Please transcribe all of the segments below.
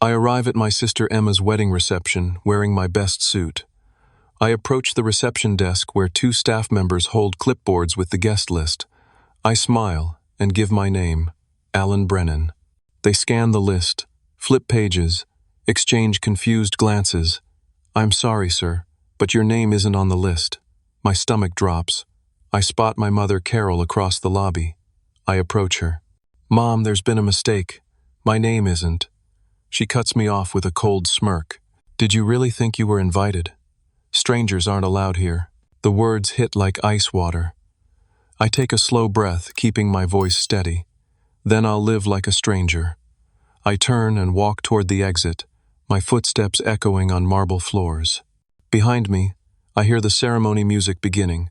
I arrive at my sister Emma's wedding reception wearing my best suit. I approach the reception desk where two staff members hold clipboards with the guest list. I smile and give my name, Alan Brennan. They scan the list, flip pages, exchange confused glances. "I'm sorry, sir, but your name isn't on the list." My stomach drops. I spot my mother Carol across the lobby. I approach her. "Mom, there's been a mistake. My name isn't." She cuts me off with a cold smirk. "Did you really think you were invited? Strangers aren't allowed here." The words hit like ice water. I take a slow breath, keeping my voice steady. Then I'll live like a stranger. I turn and walk toward the exit, my footsteps echoing on marble floors. Behind me, I hear the ceremony music beginning.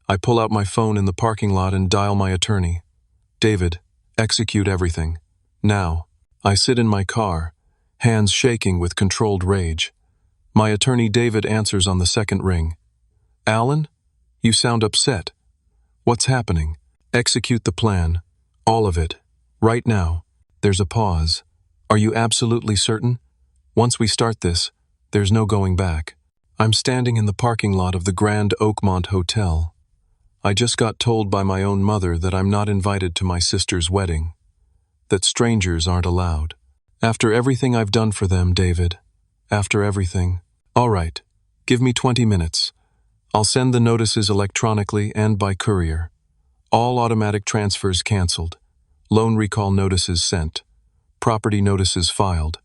I pull out my phone in the parking lot and dial my attorney. "David, execute everything. Now." I sit in my car, hands shaking with controlled rage. My attorney David answers on the second ring. "Alan, you sound upset. What's happening?" "Execute the plan. All of it. Right now." There's a pause. "Are you absolutely certain? Once we start this, there's no going back." I'm standing in the parking lot of the Grand Oakmont Hotel. I just got told by my own mother that I'm not invited to my sister's wedding, that strangers aren't allowed. After everything I've done for them, David, after everything. "All right, give me 20 minutes. I'll send the notices electronically and by courier. All automatic transfers canceled. Loan recall notices sent. Property notices filed.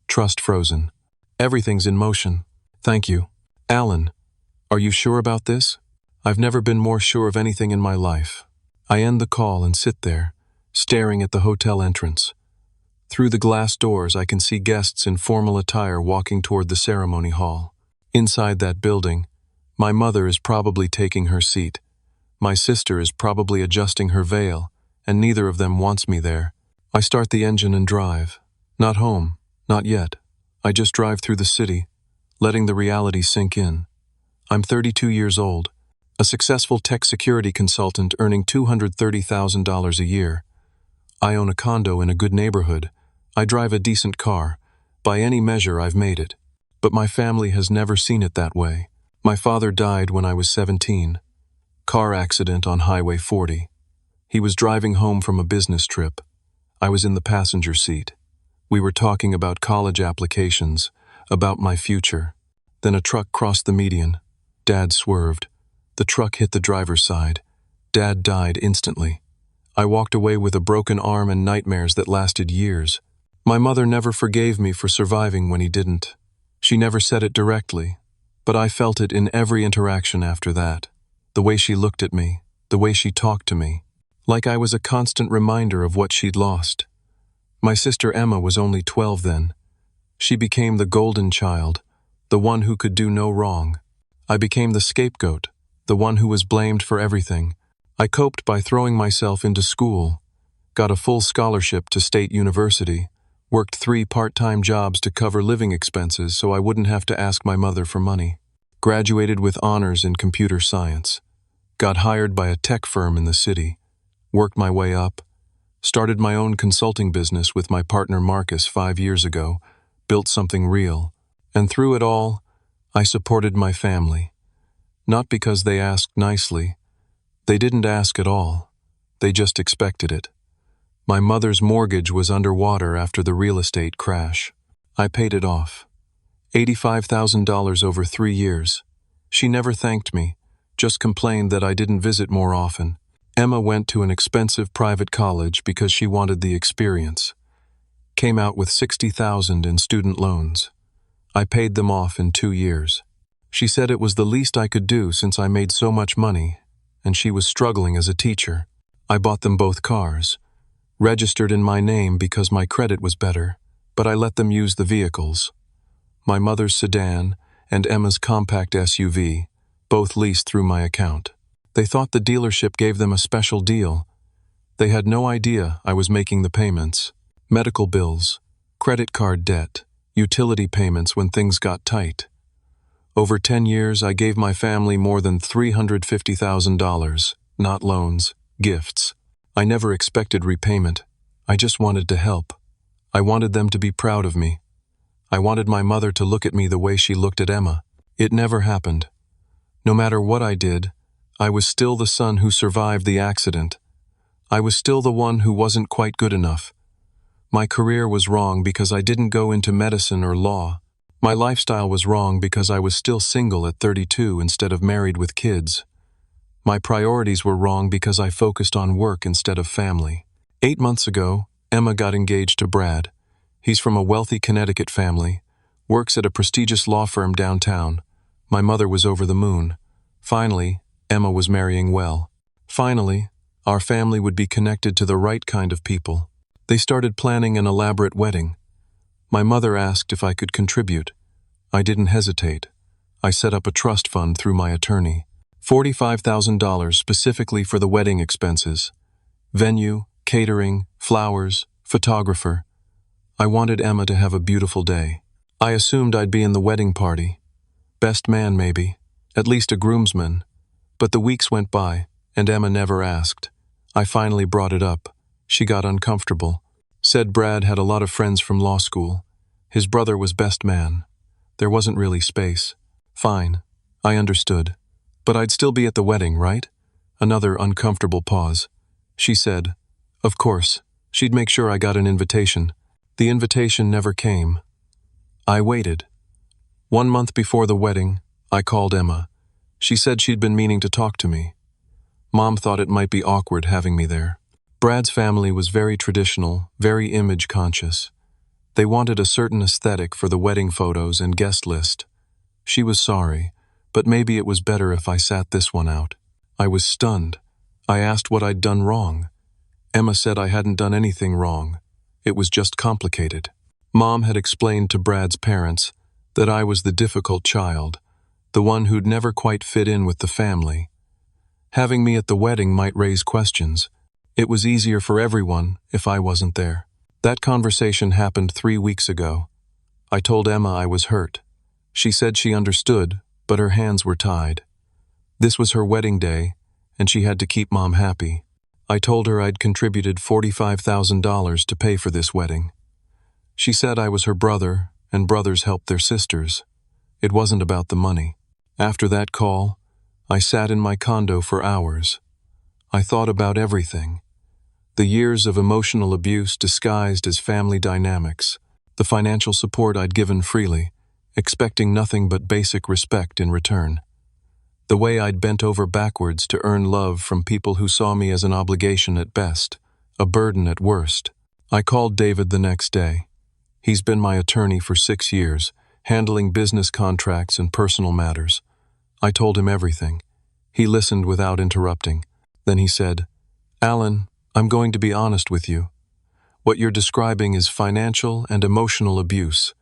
Trust frozen. Everything's in motion. Thank you." "Alan, are you sure about this?" "I've never been more sure of anything in my life." I end the call and sit there, staring at the hotel entrance. Through the glass doors, I can see guests in formal attire walking toward the ceremony hall. Inside that building, my mother is probably taking her seat. My sister is probably adjusting her veil, and neither of them wants me there. I start the engine and drive. Not home, not yet. I just drive through the city, letting the reality sink in. I'm 32 years old, a successful tech security consultant earning $230,000 a year. I own a condo in a good neighborhood. I drive a decent car. By any measure, I've made it. But my family has never seen it that way. My father died when I was 17. Car accident on Highway 40. He was driving home from a business trip. I was in the passenger seat. We were talking about college applications, about my future. Then a truck crossed the median. Dad swerved. The truck hit the driver's side. Dad died instantly. I walked away with a broken arm and nightmares that lasted years. My mother never forgave me for surviving when he didn't. She never said it directly, but I felt it in every interaction after that. The way she looked at me, the way she talked to me, like I was a constant reminder of what she'd lost. My sister Emma was only 12 then. She became the golden child, the one who could do no wrong. I became the scapegoat, the one who was blamed for everything. I coped by throwing myself into school, got a full scholarship to State University, worked 3 part-time jobs to cover living expenses so I wouldn't have to ask my mother for money, graduated with honors in computer science, got hired by a tech firm in the city, worked my way up, started my own consulting business with my partner Marcus 5 years ago, built something real, and through it all, I supported my family. Not because they asked nicely. They didn't ask at all. They just expected it. My mother's mortgage was underwater after the real estate crash. I paid it off. $85,000 over 3 years. She never thanked me, just complained that I didn't visit more often. Emma went to an expensive private college because she wanted the experience. Came out with $60,000 in student loans. I paid them off in 2 years. She said it was the least I could do since I made so much money, and she was struggling as a teacher. I bought them both cars, registered in my name because my credit was better, but I let them use the vehicles. My mother's sedan and Emma's compact SUV, both leased through my account. They thought the dealership gave them a special deal. They had no idea I was making the payments. Medical bills, credit card debt, utility payments when things got tight. Over 10 years, I gave my family more than $350,000, not loans, gifts. I never expected repayment. I just wanted to help. I wanted them to be proud of me. I wanted my mother to look at me the way she looked at Emma. It never happened. No matter what I did, I was still the son who survived the accident. I was still the one who wasn't quite good enough. My career was wrong because I didn't go into medicine or law. My lifestyle was wrong because I was still single at 32 instead of married with kids. My priorities were wrong because I focused on work instead of family. 8 months ago, Emma got engaged to Brad. He's from a wealthy Connecticut family, works at a prestigious law firm downtown. My mother was over the moon. Finally, Emma was marrying well. Finally, our family would be connected to the right kind of people. They started planning an elaborate wedding. My mother asked if I could contribute. I didn't hesitate. I set up a trust fund through my attorney. $45,000 specifically for the wedding expenses. Venue, catering, flowers, photographer. I wanted Emma to have a beautiful day. I assumed I'd be in the wedding party. Best man, maybe. At least a groomsman. But the weeks went by, and Emma never asked. I finally brought it up. She got uncomfortable. Said Brad had a lot of friends from law school. His brother was best man. There wasn't really space. Fine. I understood. But I'd still be at the wedding, right? Another uncomfortable pause. She said, of course, she'd make sure I got an invitation. The invitation never came. I waited. 1 month before the wedding, I called Emma. She said she'd been meaning to talk to me. Mom thought it might be awkward having me there. Brad's family was very traditional, very image conscious. They wanted a certain aesthetic for the wedding photos and guest list. She was sorry, but maybe it was better if I sat this one out. I was stunned. I asked what I'd done wrong. Emma said I hadn't done anything wrong. It was just complicated. Mom had explained to Brad's parents that I was the difficult child, the one who'd never quite fit in with the family. Having me at the wedding might raise questions. It was easier for everyone if I wasn't there. That conversation happened 3 weeks ago. I told Emma I was hurt. She said she understood, but her hands were tied. This was her wedding day, and she had to keep Mom happy. I told her I'd contributed $45,000 to pay for this wedding. She said I was her brother, and brothers helped their sisters. It wasn't about the money. After that call, I sat in my condo for hours. I thought about everything. The years of emotional abuse disguised as family dynamics, the financial support I'd given freely, expecting nothing but basic respect in return. The way I'd bent over backwards to earn love from people who saw me as an obligation at best, a burden at worst. I called David the next day. He's been my attorney for 6 years, handling business contracts and personal matters. I told him everything. He listened without interrupting. Then he said, "Alan, I'm going to be honest with you. What you're describing is financial and emotional abuse.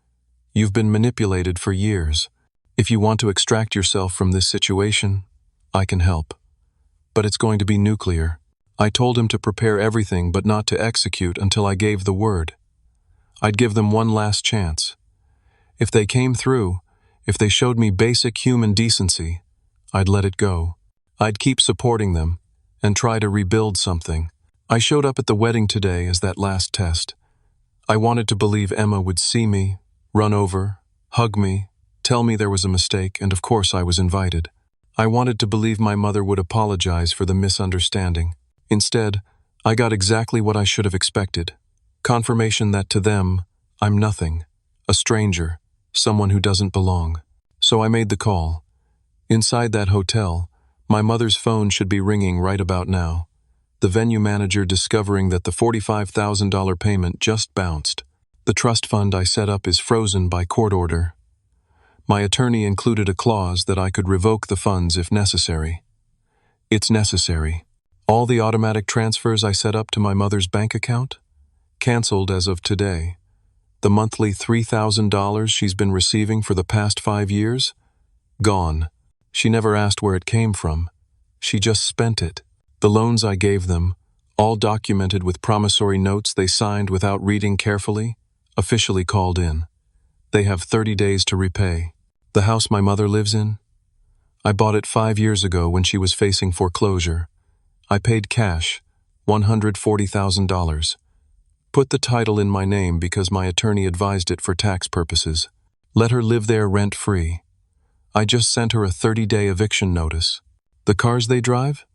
You've been manipulated for years. If you want to extract yourself from this situation, I can help. But it's going to be nuclear." I told him to prepare everything but not to execute until I gave the word. I'd give them one last chance. If they came through, if they showed me basic human decency, I'd let it go. I'd keep supporting them and try to rebuild something. I showed up at the wedding today as that last test. I wanted to believe Emma would see me, run over, hug me, tell me there was a mistake, and of course I was invited. I wanted to believe my mother would apologize for the misunderstanding. Instead, I got exactly what I should have expected. Confirmation that to them, I'm nothing, a stranger, someone who doesn't belong. So I made the call. Inside that hotel, my mother's phone should be ringing right about now. The venue manager discovering that the $45,000 payment just bounced. The trust fund I set up is frozen by court order. My attorney included a clause that I could revoke the funds if necessary. It's necessary. All the automatic transfers I set up to my mother's bank account? Canceled as of today. The monthly $3,000 she's been receiving for the past 5 years? Gone. She never asked where it came from. She just spent it. The loans I gave them, all documented with promissory notes they signed without reading carefully, officially called in. They have 30 days to repay. The house my mother lives in? I bought it 5 years ago when she was facing foreclosure. I paid cash, $140,000. Put the title in my name because my attorney advised it for tax purposes. Let her live there rent-free. I just sent her a 30-day eviction notice. The cars they drive?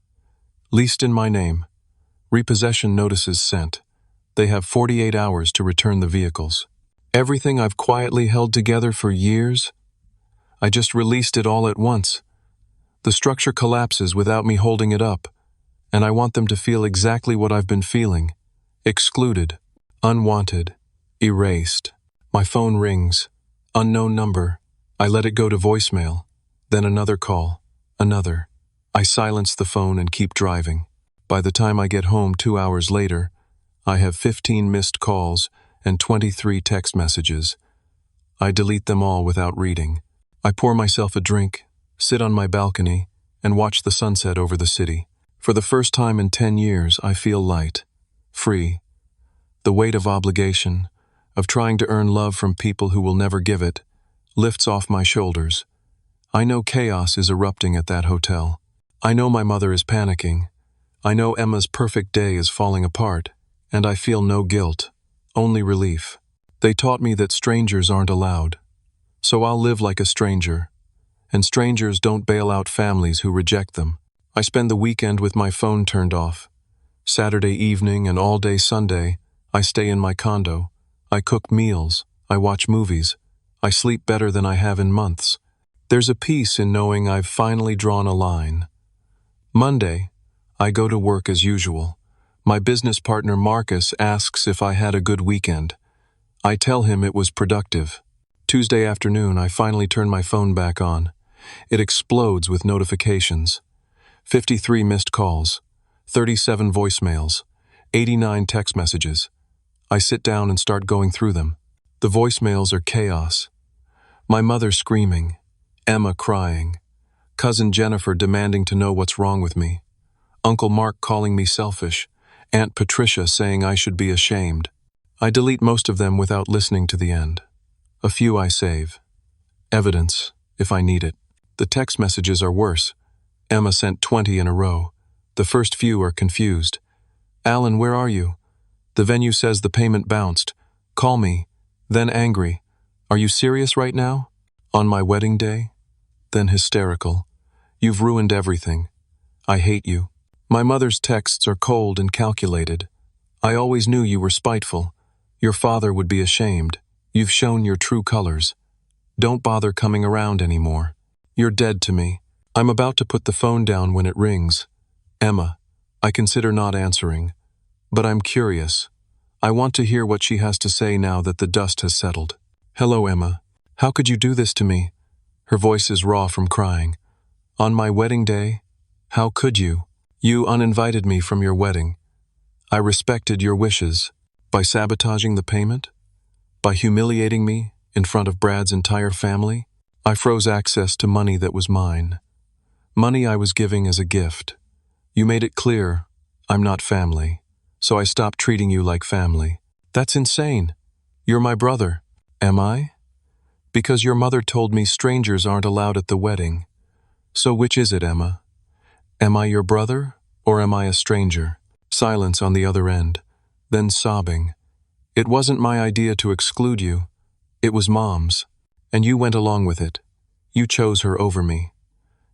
Leased in my name. Repossession notices sent. They have 48 hours to return the vehicles. Everything I've quietly held together for years? I just released it all at once. The structure collapses without me holding it up, and I want them to feel exactly what I've been feeling. Excluded, unwanted, erased. My phone rings. Unknown number. I let it go to voicemail. Then another call. Another. I silence the phone and keep driving. By the time I get home 2 hours later, I have 15 missed calls and 23 text messages. I delete them all without reading. I pour myself a drink, sit on my balcony, and watch the sunset over the city. For the first time in 10 years, I feel light, free. The weight of obligation, of trying to earn love from people who will never give it, lifts off my shoulders. I know chaos is erupting at that hotel. I know my mother is panicking. I know Emma's perfect day is falling apart, and I feel no guilt, only relief. They taught me that strangers aren't allowed. So I'll live like a stranger. And strangers don't bail out families who reject them. I spend the weekend with my phone turned off. Saturday evening and all day Sunday, I stay in my condo. I cook meals. I watch movies. I sleep better than I have in months. There's a peace in knowing I've finally drawn a line. Monday, I go to work as usual. My business partner Marcus asks if I had a good weekend. I tell him it was productive. Tuesday afternoon, I finally turn my phone back on. It explodes with notifications. 53 missed calls, 37 voicemails, 89 text messages. I sit down and start going through them. The voicemails are chaos. My mother screaming, Emma crying, cousin Jennifer demanding to know what's wrong with me, Uncle Mark calling me selfish, Aunt Patricia saying I should be ashamed. I delete most of them without listening to the end. A few I save. Evidence, if I need it. The text messages are worse. Emma sent 20 in a row. The first few are confused. Alan, where are you? The venue says the payment bounced. Call me. Then angry. Are you serious right now? On my wedding day? Then hysterical. You've ruined everything. I hate you. My mother's texts are cold and calculated. I always knew you were spiteful. Your father would be ashamed. You've shown your true colors. Don't bother coming around anymore. You're dead to me. I'm about to put the phone down when it rings. Emma. I consider not answering. But I'm curious. I want to hear what she has to say now that the dust has settled. Hello, Emma. How could you do this to me? Her voice is raw from crying. On my wedding day? How could you? You uninvited me from your wedding. I respected your wishes. By sabotaging the payment? By humiliating me in front of Brad's entire family? I froze access to money that was mine. Money I was giving as a gift. You made it clear I'm not family, so I stopped treating you like family. That's insane. You're my brother. Am I? Because your mother told me strangers aren't allowed at the wedding. So which is it, Emma? Am I your brother, or am I a stranger? Silence on the other end, then sobbing. It wasn't my idea to exclude you. It was Mom's, and you went along with it. You chose her over me.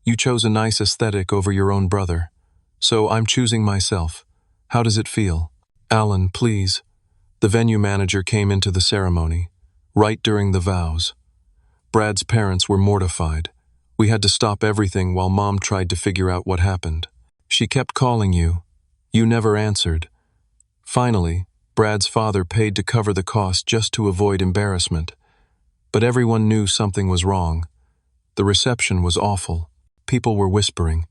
You chose a nice aesthetic over your own brother. So I'm choosing myself. How does it feel? Alan, please. The venue manager came into the ceremony, right during the vows. Brad's parents were mortified. We had to stop everything while Mom tried to figure out what happened. She kept calling you. You never answered. Finally, Brad's father paid to cover the cost just to avoid embarrassment. But everyone knew something was wrong. The reception was awful. People were whispering.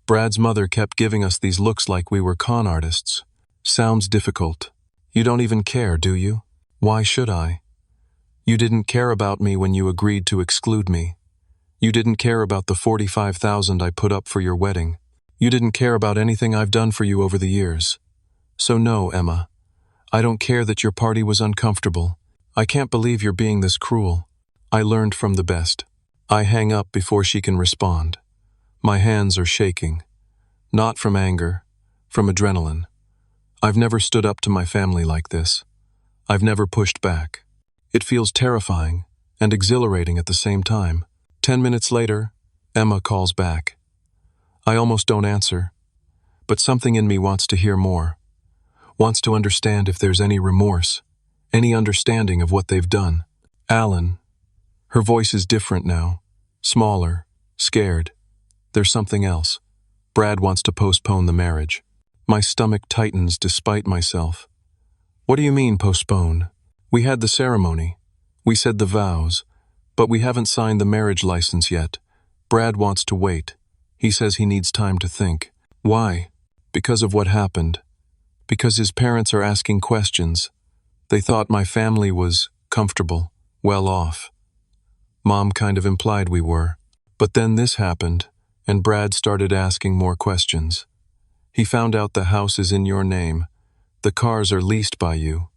Brad's mother kept giving us these looks like we were con artists. Sounds difficult. You don't even care, do you? Why should I? You didn't care about me when you agreed to exclude me. You didn't care about the $45,000 I put up for your wedding. You didn't care about anything I've done for you over the years. So no, Emma. I don't care that your party was uncomfortable. I can't believe you're being this cruel. I learned from the best. I hang up before she can respond. My hands are shaking. Not from anger, from adrenaline. I've never stood up to my family like this. I've never pushed back. It feels terrifying and exhilarating at the same time. 10 minutes later, Emma calls back. I almost don't answer, but something in me wants to hear more, wants to understand if there's any remorse, any understanding of what they've done. Alan. Her voice is different now, smaller, scared. There's something else. Brad wants to postpone the marriage. My stomach tightens despite myself. What do you mean, postpone? We had the ceremony. We said the vows, but we haven't signed the marriage license yet. Brad wants to wait. He says he needs time to think. Why? Because of what happened. Because his parents are asking questions. They thought my family was comfortable, well off. Mom kind of implied we were. But then this happened, and Brad started asking more questions. He found out the house is in your name, the cars are leased by you,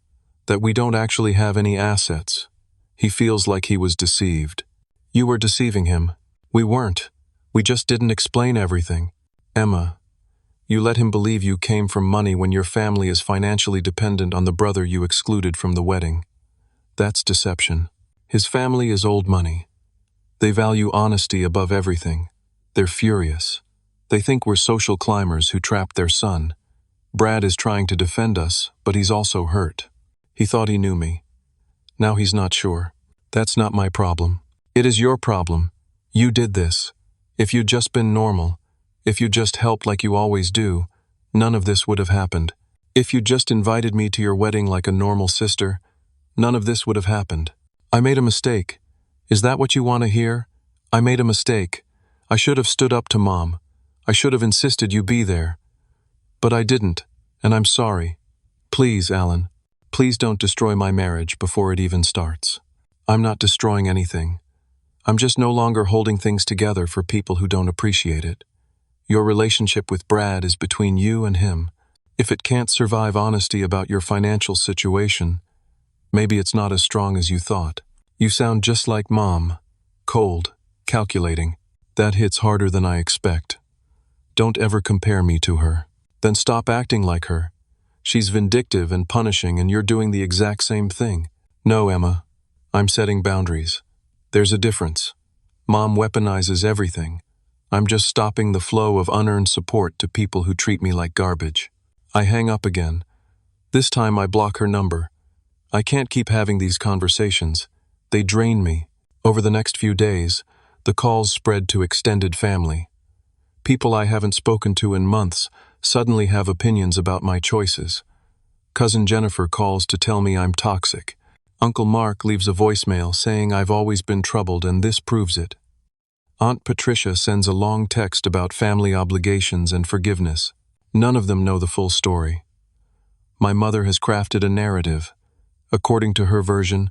that we don't actually have any assets. He feels like he was deceived. You were deceiving him. We weren't. We just didn't explain everything. Emma, you let him believe you came from money when your family is financially dependent on the brother you excluded from the wedding. That's deception. His family is old money. They value honesty above everything. They're furious. They think we're social climbers who trapped their son. Brad is trying to defend us, but he's also hurt. He thought he knew me. Now he's not sure. That's not my problem. It is your problem. You did this. If you'd just been normal, if you just helped like you always do, none of this would have happened. If you just invited me to your wedding like a normal sister, none of this would have happened. I made a mistake. Is that what you want to hear? I made a mistake. I should have stood up to Mom. I should have insisted you be there. But I didn't, and I'm sorry. Please, Alan, please don't destroy my marriage before it even starts. I'm not destroying anything. I'm just no longer holding things together for people who don't appreciate it. Your relationship with Brad is between you and him. If it can't survive honesty about your financial situation, maybe it's not as strong as you thought. You sound just like Mom. Cold, calculating. That hits harder than I expect. Don't ever compare me to her. Then stop acting like her. She's vindictive and punishing, and you're doing the exact same thing. No, Emma. I'm setting boundaries. There's a difference. Mom weaponizes everything. I'm just stopping the flow of unearned support to people who treat me like garbage. I hang up again. This time I block her number. I can't keep having these conversations. They drain me. Over the next few days, the calls spread to extended family. People I haven't spoken to in months suddenly have opinions about my choices. Cousin Jennifer calls to tell me I'm toxic. Uncle Mark leaves a voicemail saying I've always been troubled and this proves it. Aunt Patricia sends a long text about family obligations and forgiveness. None of them know the full story. My mother has crafted a narrative. According to her version,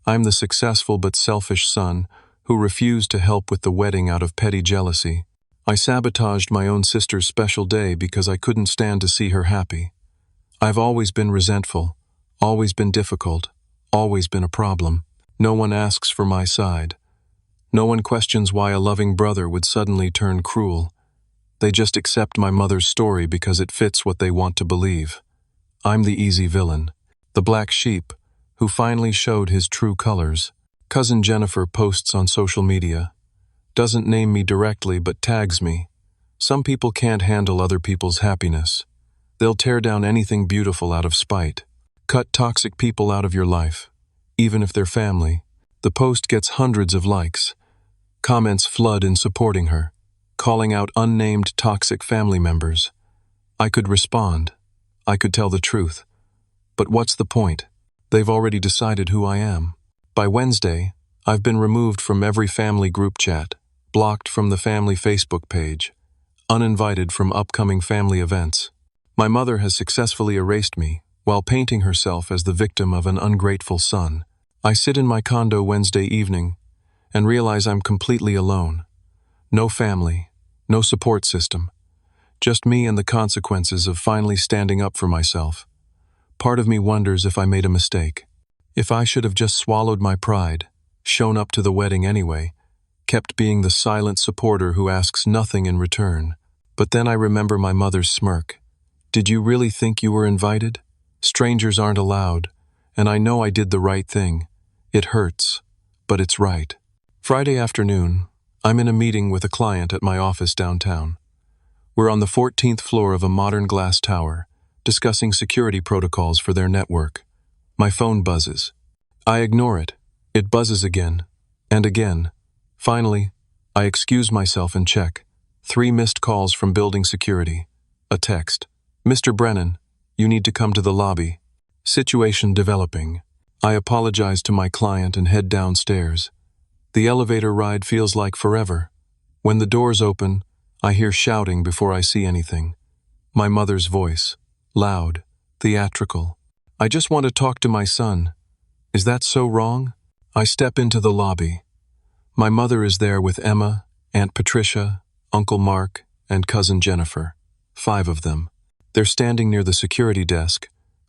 I'm the successful but selfish son who refused to help with the wedding out of petty jealousy. I sabotaged my own sister's special day because I couldn't stand to see her happy. I've always been resentful, always been difficult, always been a problem. No one asks for my side. No one questions why a loving brother would suddenly turn cruel. They just accept my mother's story because it fits what they want to believe. I'm the easy villain, the black sheep, who finally showed his true colors. Cousin Jennifer posts on social media. Doesn't name me directly but tags me. Some people can't handle other people's happiness. They'll tear down anything beautiful out of spite. Cut toxic people out of your life, even if they're family. The post gets hundreds of likes. Comments flood in supporting her, calling out unnamed toxic family members. I could respond. I could tell the truth. But what's the point? They've already decided who I am. By Wednesday, I've been removed from every family group chat, blocked from the family Facebook page, uninvited from upcoming family events. My mother has successfully erased me while painting herself as the victim of an ungrateful son. I sit in my condo Wednesday evening and realize I'm completely alone. No family, no support system, just me and the consequences of finally standing up for myself. Part of me wonders if I made a mistake. If I should have just swallowed my pride, shown up to the wedding anyway, kept being the silent supporter who asks nothing in return. But then I remember my mother's smirk. Did you really think you were invited? Strangers aren't allowed, and I know I did the right thing. It hurts, but it's right. Friday afternoon, I'm in a meeting with a client at my office downtown. We're on the 14th floor of a modern glass tower, discussing security protocols for their network. My phone buzzes. I ignore it. It buzzes again, and again. Finally, I excuse myself and check. 3 missed calls from building security. A text. Mr. Brennan, you need to come to the lobby. Situation developing. I apologize to my client and head downstairs. The elevator ride feels like forever. When the doors open, I hear shouting before I see anything. My mother's voice. Loud. Theatrical. I just want to talk to my son. Is that so wrong? I step into the lobby. My mother is there with Emma, Aunt Patricia, Uncle Mark, and Cousin Jennifer. 5 of them. They're standing near the security desk,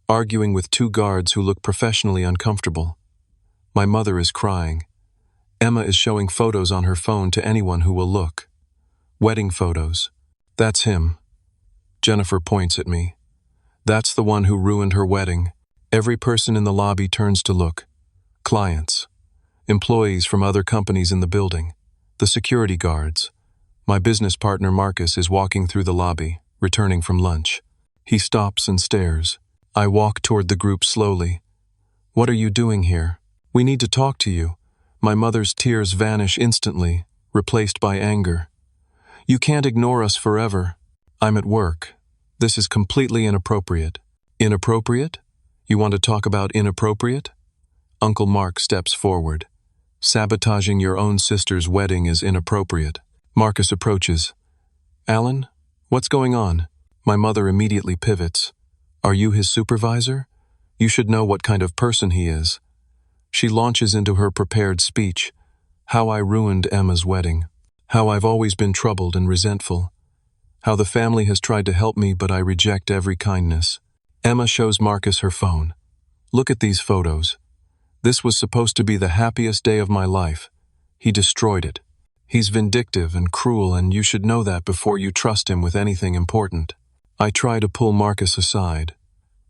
arguing with 2 guards who look professionally uncomfortable. My mother is crying. Emma is showing photos on her phone to anyone who will look. Wedding photos. That's him. Jennifer points at me. That's the one who ruined her wedding. Every person in the lobby turns to look. Clients. Employees from other companies in the building. The security guards. My business partner Marcus is walking through the lobby, returning from lunch. He stops and stares. I walk toward the group slowly. What are you doing here? We need to talk to you. My mother's tears vanish instantly, replaced by anger. You can't ignore us forever. I'm at work. This is completely inappropriate. Inappropriate? You want to talk about inappropriate? Uncle Mark steps forward. Sabotaging your own sister's wedding is inappropriate. Marcus approaches. Alan, what's going on? My mother immediately pivots. Are you his supervisor? You should know what kind of person he is. She launches into her prepared speech. How I ruined Emma's wedding. How I've always been troubled and resentful. How the family has tried to help me, but I reject every kindness. Emma shows Marcus her phone. Look at these photos. This was supposed to be the happiest day of my life. He destroyed it. He's vindictive and cruel, and you should know that before you trust him with anything important. I try to pull Marcus aside.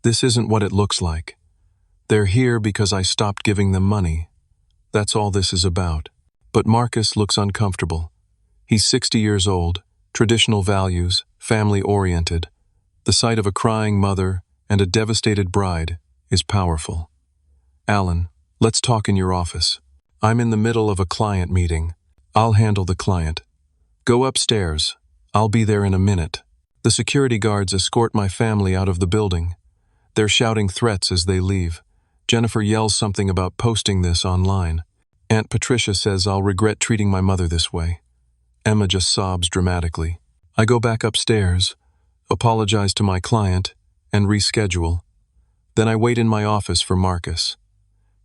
This isn't what it looks like. They're here because I stopped giving them money. That's all this is about. But Marcus looks uncomfortable. He's 60 years old, traditional values, family-oriented. The sight of a crying mother and a devastated bride is powerful. Alan, let's talk in your office. I'm in the middle of a client meeting. I'll handle the client. Go upstairs. I'll be there in a minute. The security guards escort my family out of the building. They're shouting threats as they leave. Jennifer yells something about posting this online. Aunt Patricia says I'll regret treating my mother this way. Emma just sobs dramatically. I go back upstairs, apologize to my client, and reschedule. Then I wait in my office for Marcus.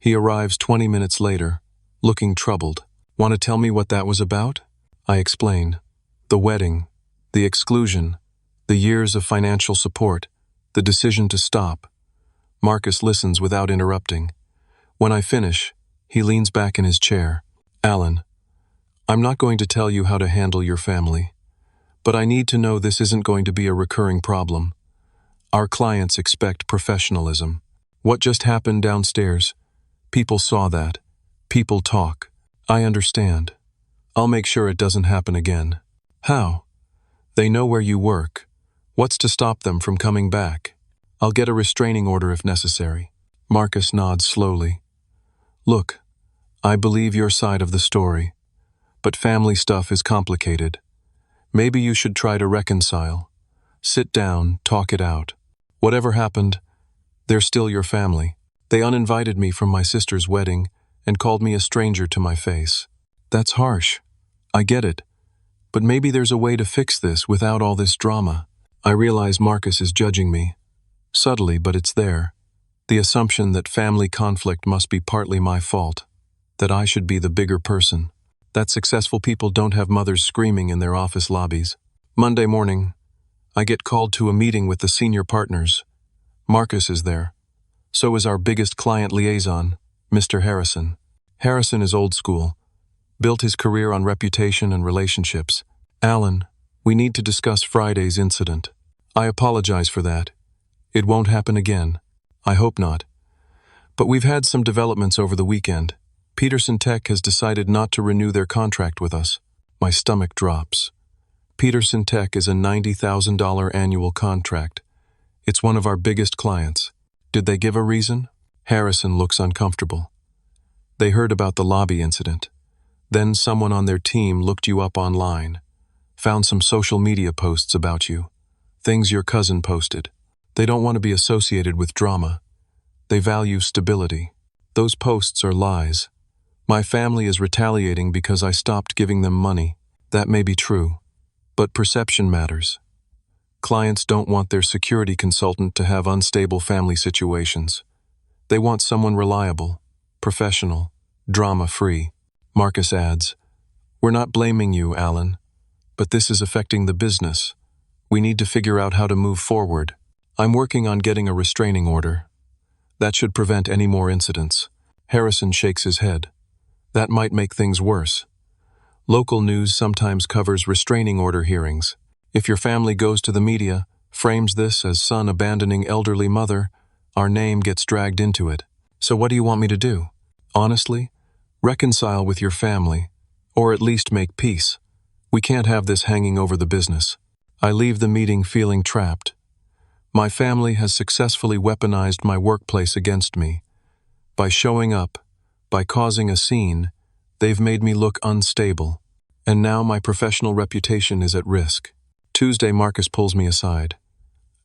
He arrives 20 minutes later, looking troubled. Want to tell me what that was about? I explain. The wedding, the exclusion, the years of financial support, the decision to stop. Marcus listens without interrupting. When I finish, he leans back in his chair. Alan, I'm not going to tell you how to handle your family, but I need to know this isn't going to be a recurring problem. Our clients expect professionalism. What just happened downstairs? People saw that. People talk. I understand. I'll make sure it doesn't happen again. How? They know where you work. What's to stop them from coming back? I'll get a restraining order if necessary. Marcus nods slowly. Look, I believe your side of the story, but family stuff is complicated. Maybe you should try to reconcile. Sit down, talk it out. Whatever happened, they're still your family. They uninvited me from my sister's wedding and called me a stranger to my face. That's harsh. I get it. But maybe there's a way to fix this without all this drama. I realize Marcus is judging me. Subtly, but it's there. The assumption that family conflict must be partly my fault. That I should be the bigger person. That successful people don't have mothers screaming in their office lobbies. Monday morning, I get called to a meeting with the senior partners. Marcus is there. So is our biggest client liaison, Mr. Harrison. Harrison is old school. Built his career on reputation and relationships. Alan, we need to discuss Friday's incident. I apologize for that. It won't happen again. I hope not. But we've had some developments over the weekend. Peterson Tech has decided not to renew their contract with us. My stomach drops. Peterson Tech is a $90,000 annual contract. It's one of our biggest clients. Did they give a reason? Harrison looks uncomfortable. They heard about the lobby incident. Then someone on their team looked you up online, found some social media posts about you, things your cousin posted. They don't want to be associated with drama. They value stability. Those posts are lies. My family is retaliating because I stopped giving them money. That may be true, but perception matters. Clients don't want their security consultant to have unstable family situations. They want someone reliable, professional, drama-free. Marcus adds, "We're not blaming you, Alan, but this is affecting the business. We need to figure out how to move forward. I'm working on getting a restraining order. That should prevent any more incidents." Harrison shakes his head. That might make things worse. Local news sometimes covers restraining order hearings. If your family goes to the media, frames this as son abandoning elderly mother, our name gets dragged into it. So what do you want me to do? Honestly, reconcile with your family, or at least make peace. We can't have this hanging over the business. I leave the meeting feeling trapped. My family has successfully weaponized my workplace against me. By showing up, by causing a scene, they've made me look unstable. And now my professional reputation is at risk. Tuesday, Marcus pulls me aside.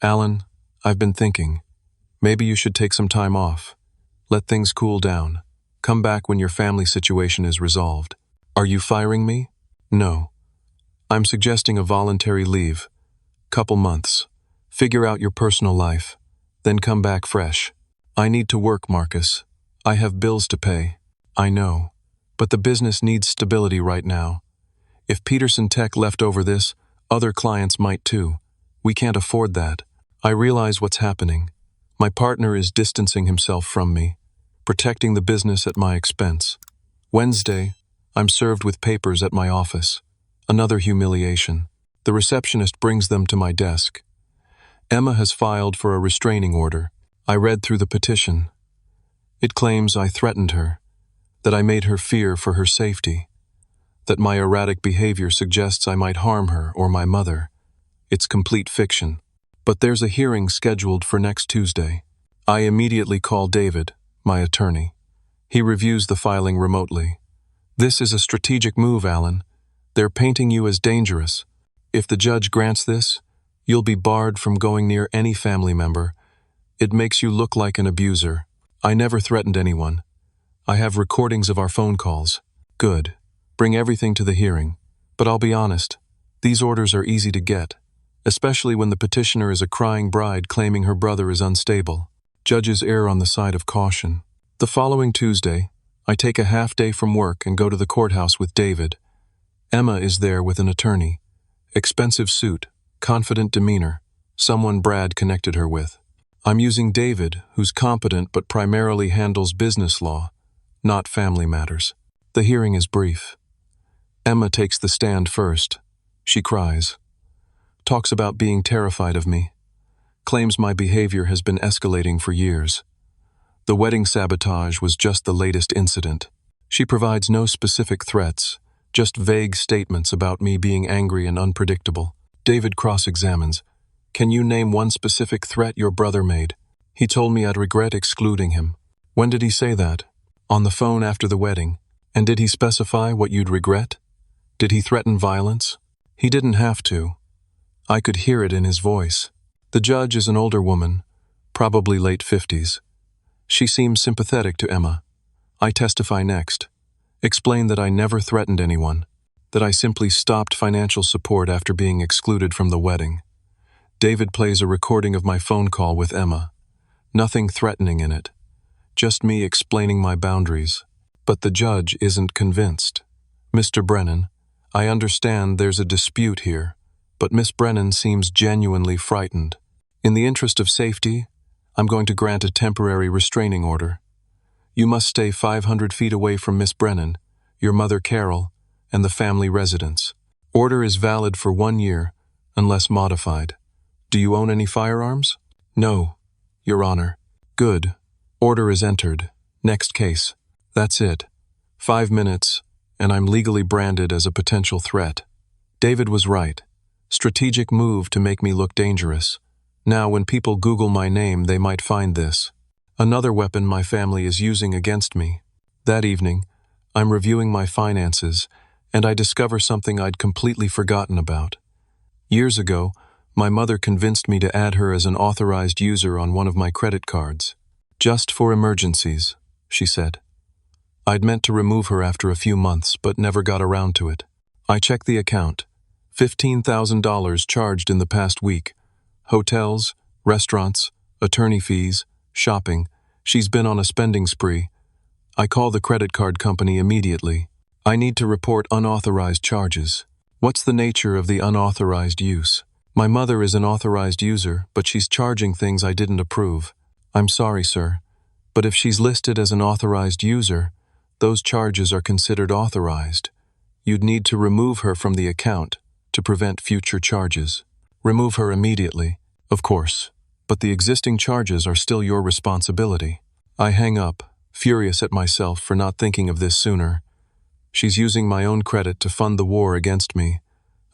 "Alan, I've been thinking. Maybe you should take some time off. Let things cool down. Come back when your family situation is resolved." "Are you firing me?" "No. I'm suggesting a voluntary leave. Couple months. Figure out your personal life. Then come back fresh." "I need to work, Marcus. I have bills to pay." "I know. But the business needs stability right now. If Peterson Tech left over this, other clients might too. We can't afford that." "I realize what's happening. My partner is distancing himself from me, protecting the business at my expense. Wednesday, I'm served with papers at my office. Another humiliation. The receptionist brings them to my desk. Emma has filed for a restraining order. I read through the petition. It claims I threatened her, that I made her fear for her safety, that my erratic behavior suggests I might harm her or my mother. It's complete fiction. But there's a hearing scheduled for next Tuesday. I immediately call David, my attorney. He reviews the filing remotely. "This is a strategic move, Alan. They're painting you as dangerous. If the judge grants this, you'll be barred from going near any family member. It makes you look like an abuser." "I never threatened anyone. I have recordings of our phone calls." "Good. Bring everything to the hearing. But I'll be honest, these orders are easy to get, especially when the petitioner is a crying bride claiming her brother is unstable. Judges err on the side of caution." The following Tuesday, I take a half day from work and go to the courthouse with David. Emma is there with an attorney. Expensive suit, confident demeanor, someone Brad connected her with. I'm using David, who's competent but primarily handles business law, not family matters. The hearing is brief. Emma takes the stand first. She cries. Talks about being terrified of me. Claims my behavior has been escalating for years. The wedding sabotage was just the latest incident. She provides no specific threats, just vague statements about me being angry and unpredictable. David cross-examines. "Can you name one specific threat your brother made?" "He told me I'd regret excluding him." "When did he say that?" "On the phone after the wedding." "And did he specify what you'd regret? Did he threaten violence?" "He didn't have to. I could hear it in his voice." The judge is an older woman, probably late 50s. She seems sympathetic to Emma. I testify next. Explain that I never threatened anyone, that I simply stopped financial support after being excluded from the wedding. David plays a recording of my phone call with Emma. Nothing threatening in it. Just me explaining my boundaries. But the judge isn't convinced. "Mr. Brennan, I understand there's a dispute here, but Miss Brennan seems genuinely frightened. In the interest of safety, I'm going to grant a temporary restraining order. You must stay 500 feet away from Miss Brennan, your mother Carol, and the family residence. Order is valid for 1 year, unless modified. Do you own any firearms? No, Your Honor. Good. Order is entered. Next case. That's it. 5 minutes, and I'm legally branded as a potential threat. David was right. Strategic move to make me look dangerous. Now, when people Google my name, they might find this. Another weapon my family is using against me. That evening, I'm reviewing my finances, and I discover something I'd completely forgotten about. Years ago, my mother convinced me to add her as an authorized user on one of my credit cards. Just for emergencies, she said. I'd meant to remove her after a few months, but never got around to it. I checked the account. $15,000 charged in the past week. Hotels, restaurants, attorney fees, shopping. She's been on a spending spree. I call the credit card company immediately. I need to report unauthorized charges. What's the nature of the unauthorized use? My mother is an authorized user, but she's charging things I didn't approve. I'm sorry, sir, but if she's listed as an authorized user, those charges are considered authorized. You'd need to remove her from the account to prevent future charges. Remove her immediately, of course, but the existing charges are still your responsibility. I hang up, furious at myself for not thinking of this sooner. She's using my own credit to fund the war against me.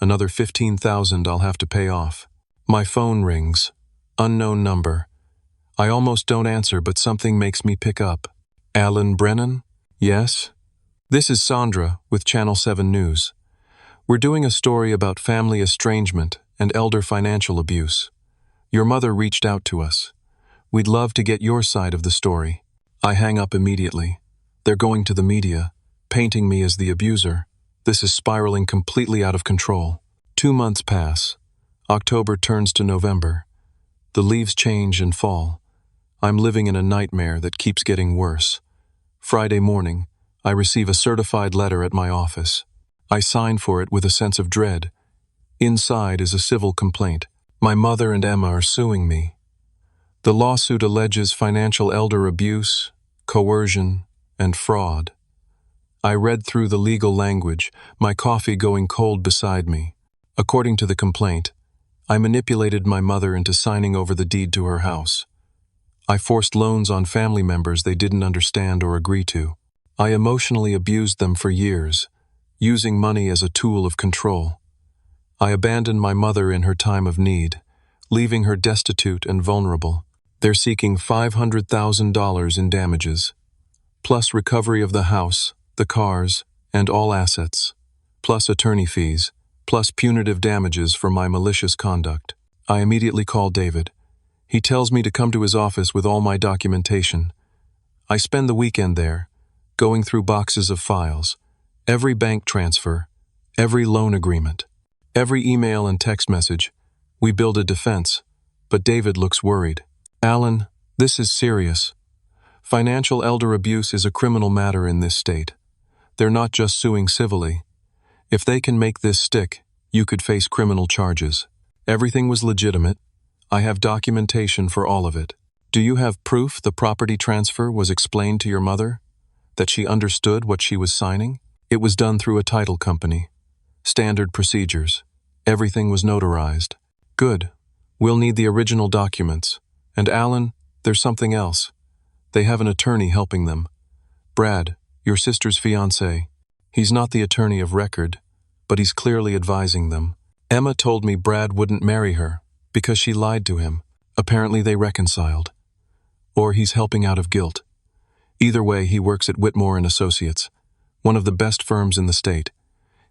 Another $15,000 I'll have to pay off. My phone rings. Unknown number. I almost don't answer, but something makes me pick up. Alan Brennan? Yes? This is Sandra with Channel 7 News. We're doing a story about family estrangement and elder financial abuse. Your mother reached out to us. We'd love to get your side of the story. I hang up immediately. They're going to the media, painting me as the abuser. This is spiraling completely out of control. 2 months pass. October turns to November. The leaves change and fall. I'm living in a nightmare that keeps getting worse. Friday morning, I receive a certified letter at my office. I sign for it with a sense of dread. Inside is a civil complaint. My mother and Emma are suing me. The lawsuit alleges financial elder abuse, coercion, and fraud. I read through the legal language, my coffee going cold beside me. According to the complaint, I manipulated my mother into signing over the deed to her house. I forced loans on family members they didn't understand or agree to. I emotionally abused them for years, using money as a tool of control. I abandoned my mother in her time of need, leaving her destitute and vulnerable. They're seeking $500,000 in damages, plus recovery of the house, the cars, and all assets, plus attorney fees, plus punitive damages for my malicious conduct. I immediately call David. He tells me to come to his office with all my documentation. I spend the weekend there, going through boxes of files, every bank transfer, every loan agreement, every email and text message. We build a defense, but David looks worried. Alan, this is serious. Financial elder abuse is a criminal matter in this state. They're not just suing civilly. If they can make this stick, you could face criminal charges. Everything was legitimate. I have documentation for all of it. Do you have proof the property transfer was explained to your mother? That she understood what she was signing? It was done through a title company. Standard procedures. Everything was notarized. Good. We'll need the original documents. And Alan, there's something else. They have an attorney helping them. Brad, your sister's fiancé. He's not the attorney of record, but he's clearly advising them. Emma told me Brad wouldn't marry her because she lied to him. Apparently they reconciled. Or he's helping out of guilt. Either way, he works at Whitmore and Associates, one of the best firms in the state.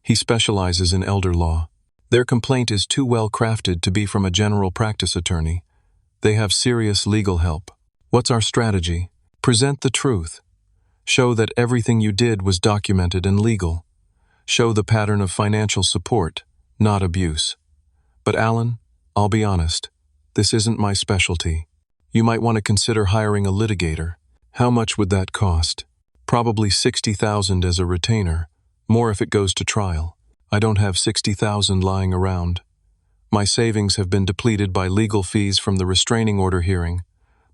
He specializes in elder law. Their complaint is too well crafted to be from a general practice attorney. They have serious legal help. What's our strategy? Present the truth. Show that everything you did was documented and legal. Show the pattern of financial support, not abuse. But Alan, I'll be honest, this isn't my specialty. You might want to consider hiring a litigator. How much would that cost? Probably $60,000 as a retainer, more if it goes to trial. I don't have $60,000 lying around. My savings have been depleted by legal fees from the restraining order hearing,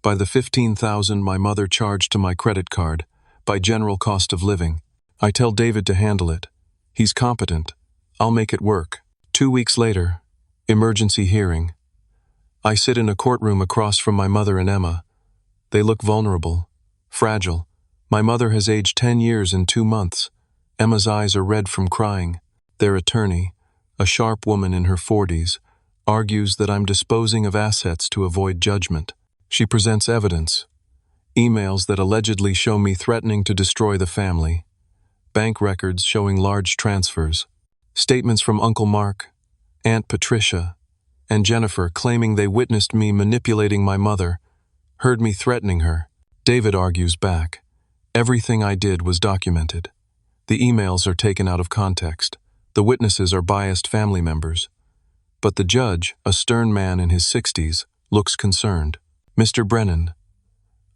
by the $15,000 my mother charged to my credit card, by general cost of living. I tell David to handle it. He's competent. I'll make it work. 2 weeks later, emergency hearing. I sit in a courtroom across from my mother and Emma. They look vulnerable, fragile. My mother has aged 10 years in 2 months. Emma's eyes are red from crying. Their attorney, a sharp woman in her 40s, argues that I'm disposing of assets to avoid judgment. She presents evidence, emails that allegedly show me threatening to destroy the family, bank records showing large transfers, statements from Uncle Mark, Aunt Patricia, and Jennifer claiming they witnessed me manipulating my mother, heard me threatening her. David argues back. Everything I did was documented. The emails are taken out of context. The witnesses are biased family members. But the judge, a stern man in his 60s, looks concerned. Mr. Brennan,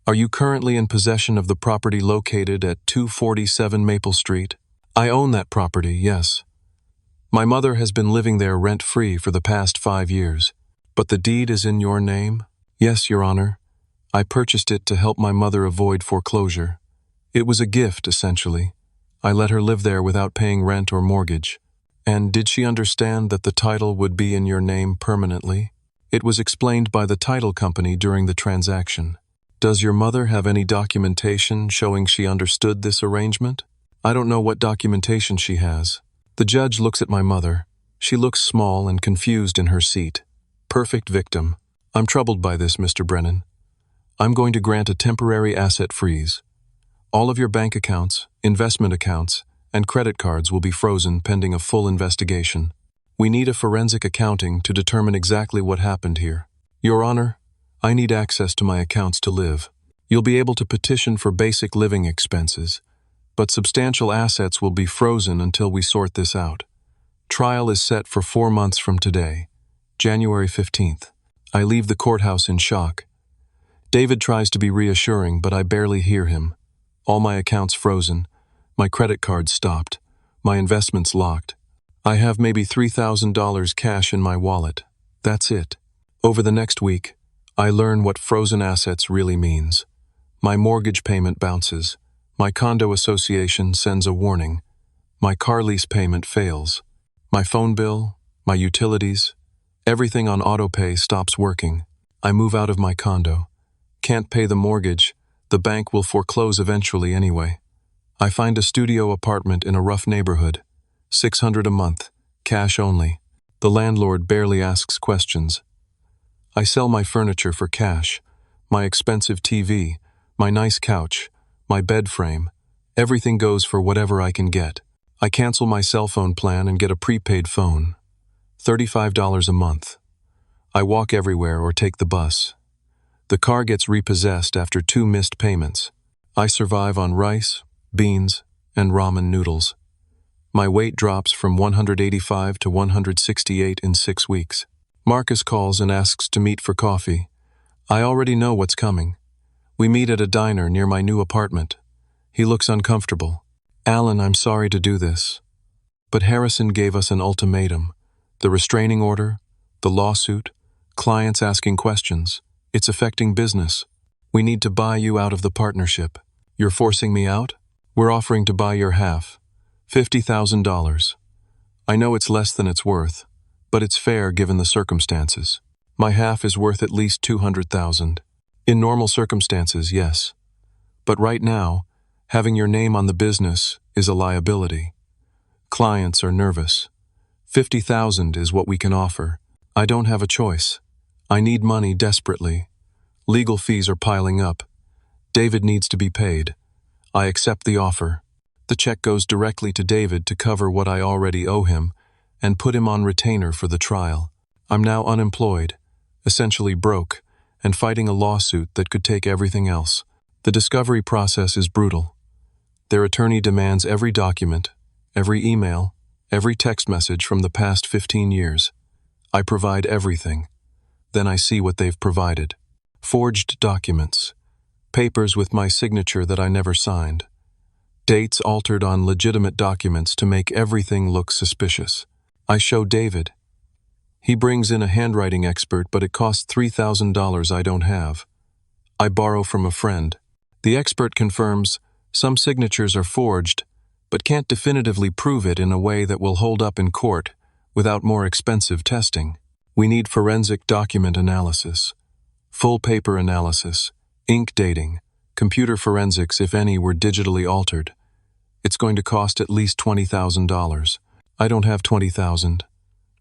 are you currently in possession of the property located at 247 Maple Street? I own that property, yes. My mother has been living there rent-free for the past 5 years. But the deed is in your name? Yes, Your Honor. I purchased it to help my mother avoid foreclosure. It was a gift, essentially. I let her live there without paying rent or mortgage. And did she understand that the title would be in your name permanently? It was explained by the title company during the transaction. Does your mother have any documentation showing she understood this arrangement? I don't know what documentation she has. The judge looks at my mother. She looks small and confused in her seat. Perfect victim. I'm troubled by this, Mr. Brennan. I'm going to grant a temporary asset freeze. All of your bank accounts, investment accounts, and credit cards will be frozen pending a full investigation. We need a forensic accounting to determine exactly what happened here. Your Honor, I need access to my accounts to live. You'll be able to petition for basic living expenses, but substantial assets will be frozen until we sort this out. Trial is set for 4 months from today, January 15th. I leave the courthouse in shock. David tries to be reassuring, but I barely hear him. All my accounts frozen, my credit cards stopped, my investments locked. I have maybe $3,000 cash in my wallet. That's it. Over the next week, I learn what frozen assets really means. My mortgage payment bounces. My condo association sends a warning. My car lease payment fails. My phone bill, my utilities, everything on autopay stops working. I move out of my condo. Can't pay the mortgage. The bank will foreclose eventually anyway. I find a studio apartment in a rough neighborhood. $600 a month, cash only. The landlord barely asks questions. I sell my furniture for cash. My expensive TV, my nice couch, my bed frame. Everything goes for whatever I can get. I cancel my cell phone plan and get a prepaid phone. $35 a month. I walk everywhere or take the bus. The car gets repossessed after 2 missed payments. I survive on rice, beans, and ramen noodles. My weight drops from 185 to 168 in 6 weeks. Marcus calls and asks to meet for coffee. I already know what's coming. We meet at a diner near my new apartment. He looks uncomfortable. Alan, I'm sorry to do this, but Harrison gave us an ultimatum. The restraining order, the lawsuit, clients asking questions. It's affecting business. We need to buy you out of the partnership. You're forcing me out? We're offering to buy your half. $50,000. I know it's less than it's worth, but it's fair given the circumstances. My half is worth at least $200,000. In normal circumstances, yes. But right now, having your name on the business is a liability. Clients are nervous. $50,000 is what we can offer. I don't have a choice. I need money desperately. Legal fees are piling up. David needs to be paid. I accept the offer. The check goes directly to David to cover what I already owe him and put him on retainer for the trial. I'm now unemployed, essentially broke, and fighting a lawsuit that could take everything else. The discovery process is brutal. Their attorney demands every document, every email, every text message from the past 15 years. I provide everything. Then I see what they've provided. Forged documents. Papers with my signature that I never signed. Dates altered on legitimate documents to make everything look suspicious. I show David. He brings in a handwriting expert, but it costs $3,000 I don't have. I borrow from a friend. The expert confirms some signatures are forged, but can't definitively prove it in a way that will hold up in court without more expensive testing. We need forensic document analysis, full paper analysis, ink dating, computer forensics if any were digitally altered. It's going to cost at least $20,000. I don't have $20,000.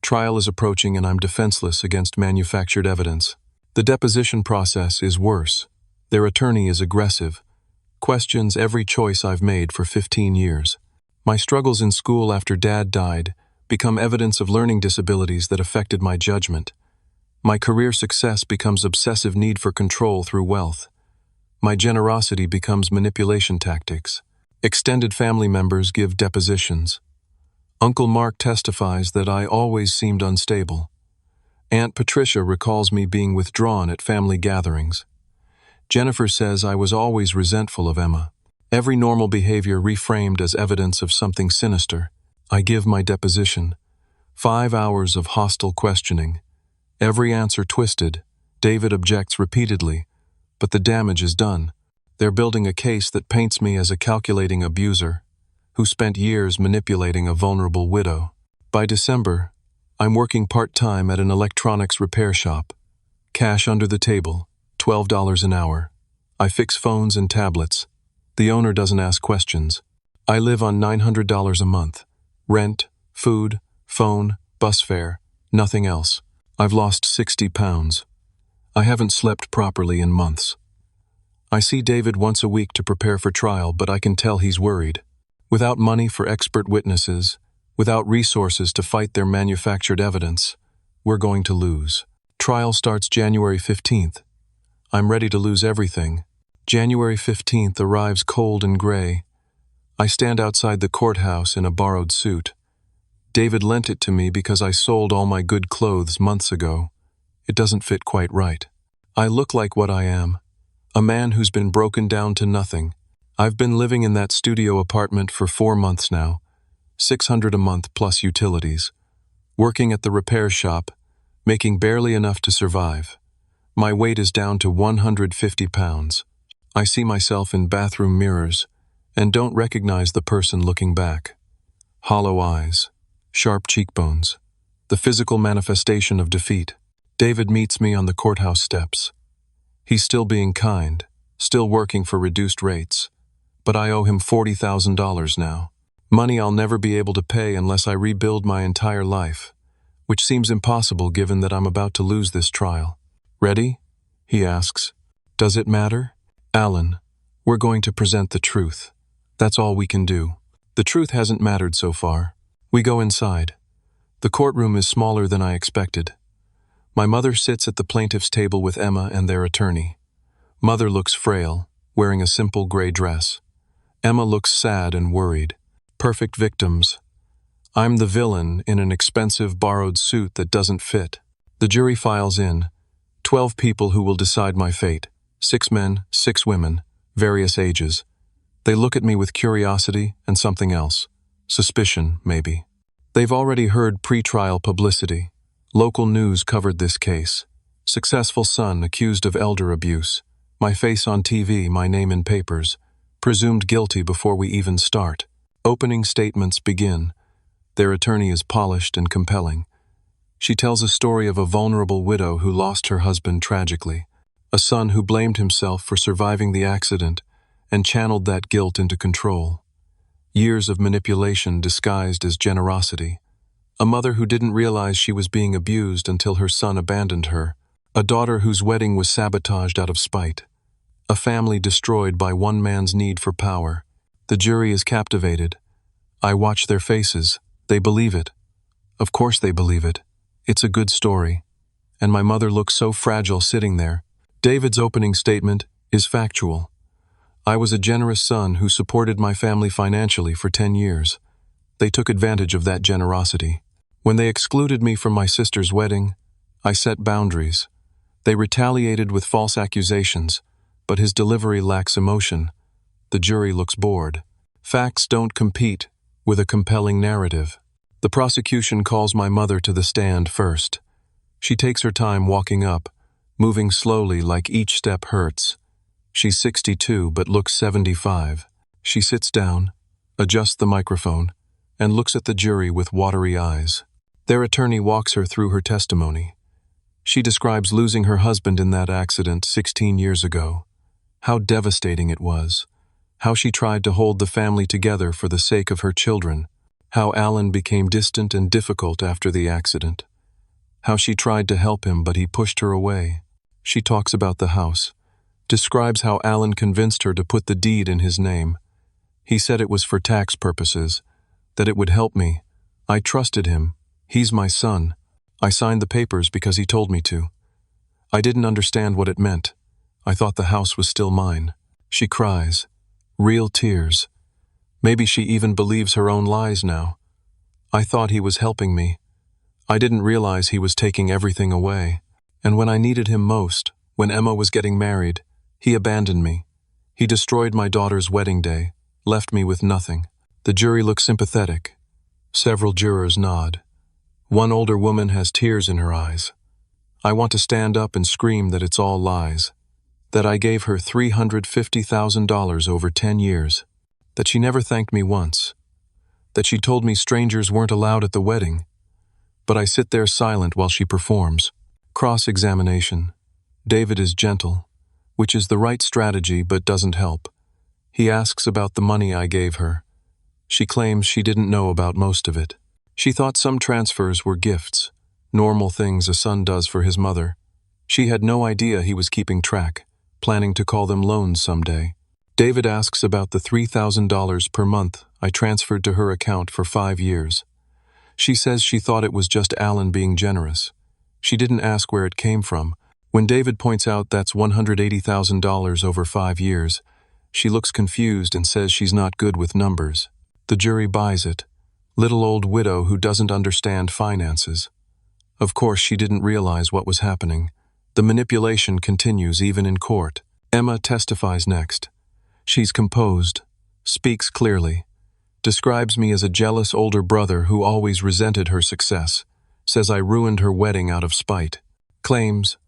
Trial is approaching and I'm defenseless against manufactured evidence. The deposition process is worse. Their attorney is aggressive, questions every choice I've made for 15 years. My struggles in school after Dad died become evidence of learning disabilities that affected my judgment. My career success becomes obsessive need for control through wealth. My generosity becomes manipulation tactics. Extended family members give depositions. Uncle Mark testifies that I always seemed unstable. Aunt Patricia recalls me being withdrawn at family gatherings. Jennifer says I was always resentful of Emma. Every normal behavior reframed as evidence of something sinister. I give my deposition. 5 hours of hostile questioning. Every answer twisted. David objects repeatedly, but the damage is done. They're building a case that paints me as a calculating abuser who spent years manipulating a vulnerable widow. By December, I'm working part-time at an electronics repair shop. Cash under the table, $12 an hour. I fix phones and tablets. The owner doesn't ask questions. I live on $900 a month. Rent, food, phone, bus fare, nothing else. I've lost 60 pounds. I haven't slept properly in months. I see David once a week to prepare for trial, but I can tell he's worried. Without money for expert witnesses, without resources to fight their manufactured evidence, we're going to lose. Trial starts January 15th. I'm ready to lose everything. January 15th arrives cold and gray. I stand outside the courthouse in a borrowed suit. David lent it to me because I sold all my good clothes months ago. It doesn't fit quite right. I look like what I am, a man who's been broken down to nothing. I've been living in that studio apartment for 4 months now, $600 a month plus utilities, working at the repair shop, making barely enough to survive. My weight is down to 150 pounds. I see myself in bathroom mirrors and don't recognize the person looking back. Hollow eyes, sharp cheekbones, the physical manifestation of defeat. David meets me on the courthouse steps. He's still being kind, still working for reduced rates, but I owe him $40,000 now. Money I'll never be able to pay unless I rebuild my entire life, which seems impossible given that I'm about to lose this trial. Ready? He asks. Does it matter? Alan, we're going to present the truth. That's all we can do. The truth hasn't mattered so far. We go inside. The courtroom is smaller than I expected. My mother sits at the plaintiff's table with Emma and their attorney. Mother looks frail, wearing a simple gray dress. Emma looks sad and worried. Perfect victims. I'm the villain in an expensive borrowed suit that doesn't fit. The jury files in. 12 people who will decide my fate. 6 men, 6 women, various ages. They look at me with curiosity and something else. Suspicion, maybe. They've already heard pre-trial publicity. Local news covered this case. Successful son accused of elder abuse. My face on TV, my name in papers. Presumed guilty before we even start. Opening statements begin. Their attorney is polished and compelling. She tells a story of a vulnerable widow who lost her husband tragically, a son who blamed himself for surviving the accident and channeled that guilt into control. Years of manipulation disguised as generosity. A mother who didn't realize she was being abused until her son abandoned her. A daughter whose wedding was sabotaged out of spite. A family destroyed by one man's need for power. The jury is captivated. I watch their faces. They believe it. Of course they believe it. It's a good story. And my mother looks so fragile sitting there. David's opening statement is factual. I was a generous son who supported my family financially for 10 years. They took advantage of that generosity. When they excluded me from my sister's wedding, I set boundaries. They retaliated with false accusations, but his delivery lacks emotion. The jury looks bored. Facts don't compete with a compelling narrative. The prosecution calls my mother to the stand first. She takes her time walking up, moving slowly like each step hurts. She's 62 but looks 75. She sits down, adjusts the microphone, and looks at the jury with watery eyes. Their attorney walks her through her testimony. She describes losing her husband in that accident 16 years ago. How devastating it was. How she tried to hold the family together for the sake of her children. How Alan became distant and difficult after the accident. How she tried to help him, but he pushed her away. She talks about the house. Describes how Alan convinced her to put the deed in his name. He said it was for tax purposes, that it would help me. I trusted him. He's my son. I signed the papers because he told me to. I didn't understand what it meant. I thought the house was still mine. She cries. Real tears. Maybe she even believes her own lies now. I thought he was helping me. I didn't realize he was taking everything away. And when I needed him most, when Emma was getting married, he abandoned me. He destroyed my daughter's wedding day, left me with nothing. The jury looks sympathetic. Several jurors nod. One older woman has tears in her eyes. I want to stand up and scream that it's all lies. That I gave her $350,000 over 10 years. That she never thanked me once. That she told me strangers weren't allowed at the wedding. But I sit there silent while she performs. Cross-examination. David is gentle, which is the right strategy but doesn't help. He asks about the money I gave her. She claims she didn't know about most of it. She thought some transfers were gifts, normal things a son does for his mother. She had no idea he was keeping track, planning to call them loans someday. David asks about the $3,000 per month I transferred to her account for 5 years. She says she thought it was just Alan being generous. She didn't ask where it came from. When David points out that's $180,000 over 5 years, she looks confused and says she's not good with numbers. The jury buys it. Little old widow who doesn't understand finances. Of course, she didn't realize what was happening. The manipulation continues even in court. Emma testifies next. She's composed, speaks clearly, describes me as a jealous older brother who always resented her success, says I ruined her wedding out of spite, claims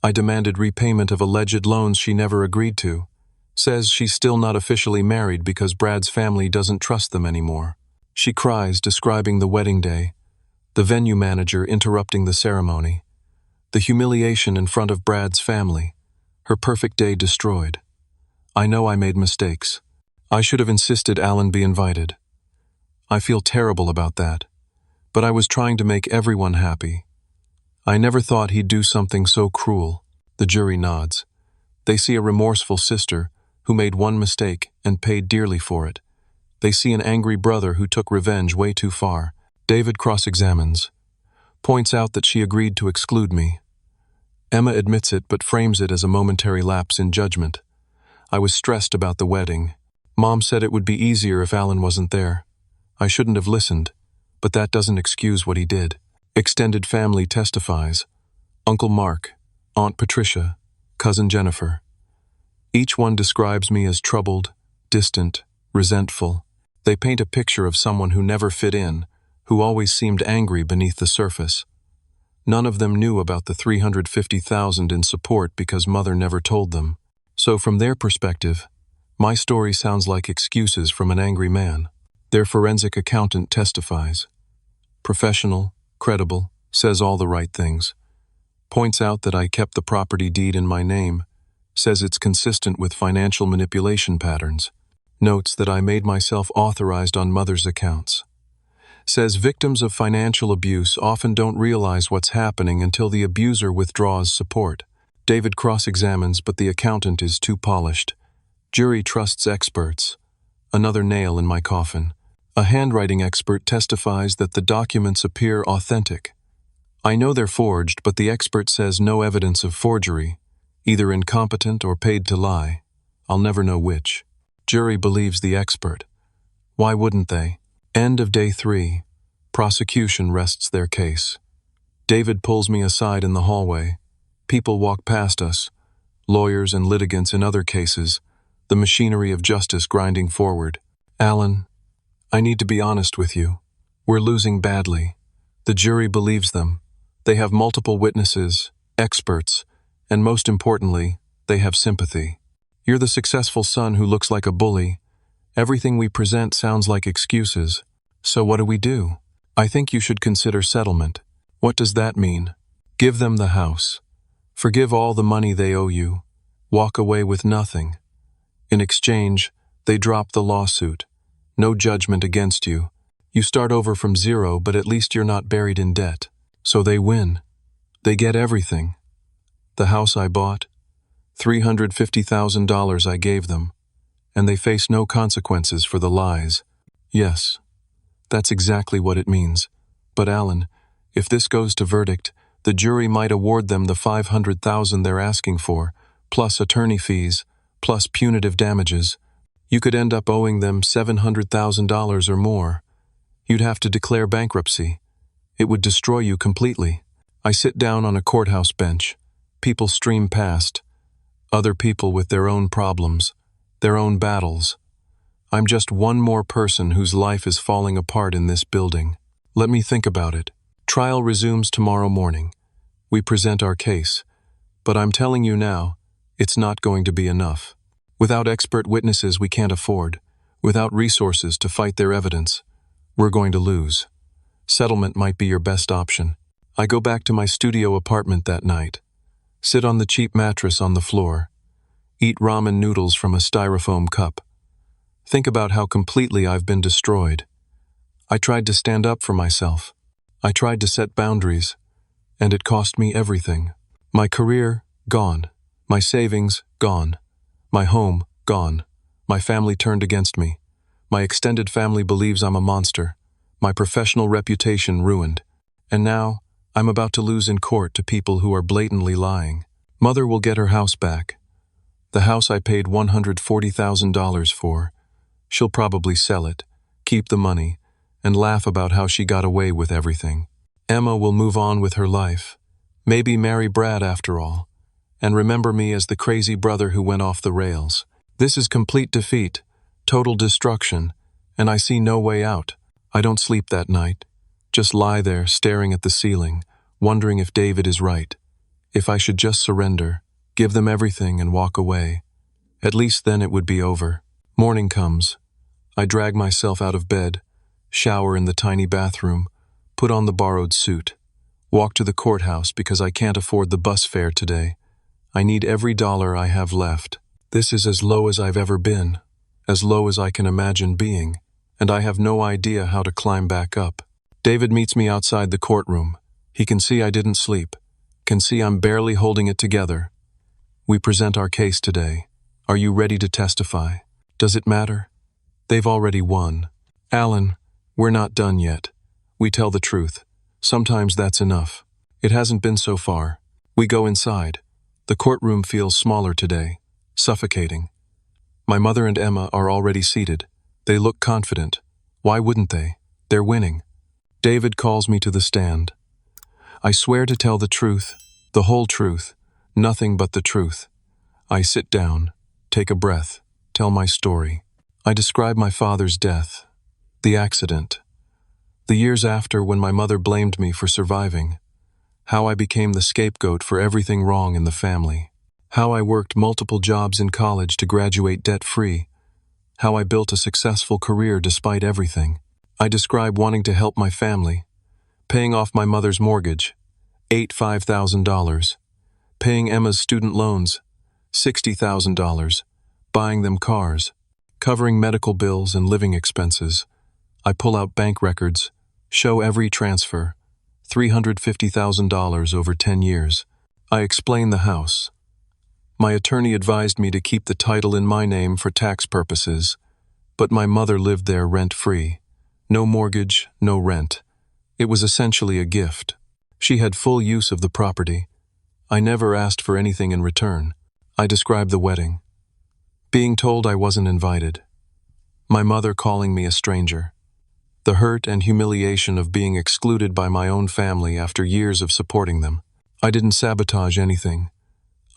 I demanded repayment of alleged loans she never agreed to, says she's still not officially married because Brad's family doesn't trust them anymore. She cries, describing the wedding day, the venue manager interrupting the ceremony, the humiliation in front of Brad's family, her perfect day destroyed. I know I made mistakes. I should have insisted Alan be invited. I feel terrible about that, but I was trying to make everyone happy. I never thought he'd do something so cruel. The jury nods. They see a remorseful sister who made one mistake and paid dearly for it. They see an angry brother who took revenge way too far. David cross-examines, points out that she agreed to exclude me. Emma admits it but frames it as a momentary lapse in judgment. I was stressed about the wedding. Mom said it would be easier if Alan wasn't there. I shouldn't have listened, but that doesn't excuse what he did. Extended family testifies. Uncle Mark, Aunt Patricia, Cousin Jennifer. Each one describes me as troubled, distant, resentful. They paint a picture of someone who never fit in, who always seemed angry beneath the surface. None of them knew about the $350,000 in support because Mother never told them. So from their perspective, my story sounds like excuses from an angry man. Their forensic accountant testifies. Professional, credible, says all the right things. Points out that I kept the property deed in my name, says it's consistent with financial manipulation patterns. Notes that I made myself authorized on Mother's accounts. Says victims of financial abuse often don't realize what's happening until the abuser withdraws support. David cross-examines, but the accountant is too polished. Jury trusts experts. Another nail in my coffin. A handwriting expert testifies that the documents appear authentic. I know they're forged, but the expert says no evidence of forgery, either incompetent or paid to lie. I'll never know which. Jury believes the expert. Why wouldn't they? End of day 3. Prosecution rests their case. David pulls me aside in the hallway. People walk past us, lawyers and litigants in other cases, the machinery of justice grinding forward. Alan, I need to be honest with you. We're losing badly. The jury believes them. They have multiple witnesses, experts, and most importantly, they have sympathy. You're the successful son who looks like a bully. Everything we present sounds like excuses. So what do we do? I think you should consider settlement. What does that mean? Give them the house. Forgive all the money they owe you. Walk away with nothing. In exchange, they drop the lawsuit. No judgment against you. You start over from zero, but at least you're not buried in debt. So they win. They get everything. The house I bought, $350,000 I gave them, and they face no consequences for the lies. Yes, that's exactly what it means. But Alan, if this goes to verdict, the jury might award them the $500,000 they're asking for, plus attorney fees, plus punitive damages. You could end up owing them $700,000 or more. You'd have to declare bankruptcy. It would destroy you completely. I sit down on a courthouse bench. People stream past. Other people with their own problems, their own battles. I'm just one more person whose life is falling apart in this building. Let me think about it. Trial resumes tomorrow morning. We present our case. But I'm telling you now, it's not going to be enough. Without expert witnesses we can't afford, without resources to fight their evidence, we're going to lose. Settlement might be your best option. I go back to my studio apartment that night, sit on the cheap mattress on the floor, eat ramen noodles from a styrofoam cup. Think about how completely I've been destroyed. I tried to stand up for myself. I tried to set boundaries, and it cost me everything. My career, gone. My savings, gone. My home, gone. My family turned against me. My extended family believes I'm a monster. My professional reputation ruined. And now, I'm about to lose in court to people who are blatantly lying. Mother will get her house back. The house I paid $140,000 for. She'll probably sell it, keep the money, and laugh about how she got away with everything. Emma will move on with her life. Maybe marry Brad after all. And remember me as the crazy brother who went off the rails. This is complete defeat, total destruction, and I see no way out. I don't sleep that night. Just lie there, staring at the ceiling, wondering if David is right. If I should just surrender, give them everything and walk away. At least then it would be over. Morning comes. I drag myself out of bed, shower in the tiny bathroom, put on the borrowed suit, walk to the courthouse because I can't afford the bus fare today. I need every dollar I have left. This is as low as I've ever been, as low as I can imagine being, and I have no idea how to climb back up. David meets me outside the courtroom. He can see I didn't sleep, can see I'm barely holding it together. We present our case today. Are you ready to testify? Does it matter? They've already won. Alan, we're not done yet. We tell the truth. Sometimes that's enough. It hasn't been so far. We go inside. The courtroom feels smaller today, suffocating. My mother and Emma are already seated. They look confident. Why wouldn't they? They're winning. David calls me to the stand. I swear to tell the truth, the whole truth, nothing but the truth. I sit down, take a breath, tell my story. I describe my father's death, the accident, the years after when my mother blamed me for surviving, how I became the scapegoat for everything wrong in the family, how I worked multiple jobs in college to graduate debt-free, how I built a successful career despite everything. I describe wanting to help my family, paying off my mother's mortgage, $5,000, paying Emma's student loans, $60,000, buying them cars, covering medical bills and living expenses. I pull out bank records, show every transfer, $350,000 over 10 years. I explain the house. My attorney advised me to keep the title in my name for tax purposes, but my mother lived there rent-free. No mortgage, no rent. It was essentially a gift. She had full use of the property. I never asked for anything in return. I described the wedding. Being told I wasn't invited. My mother calling me a stranger. The hurt and humiliation of being excluded by my own family after years of supporting them. I didn't sabotage anything.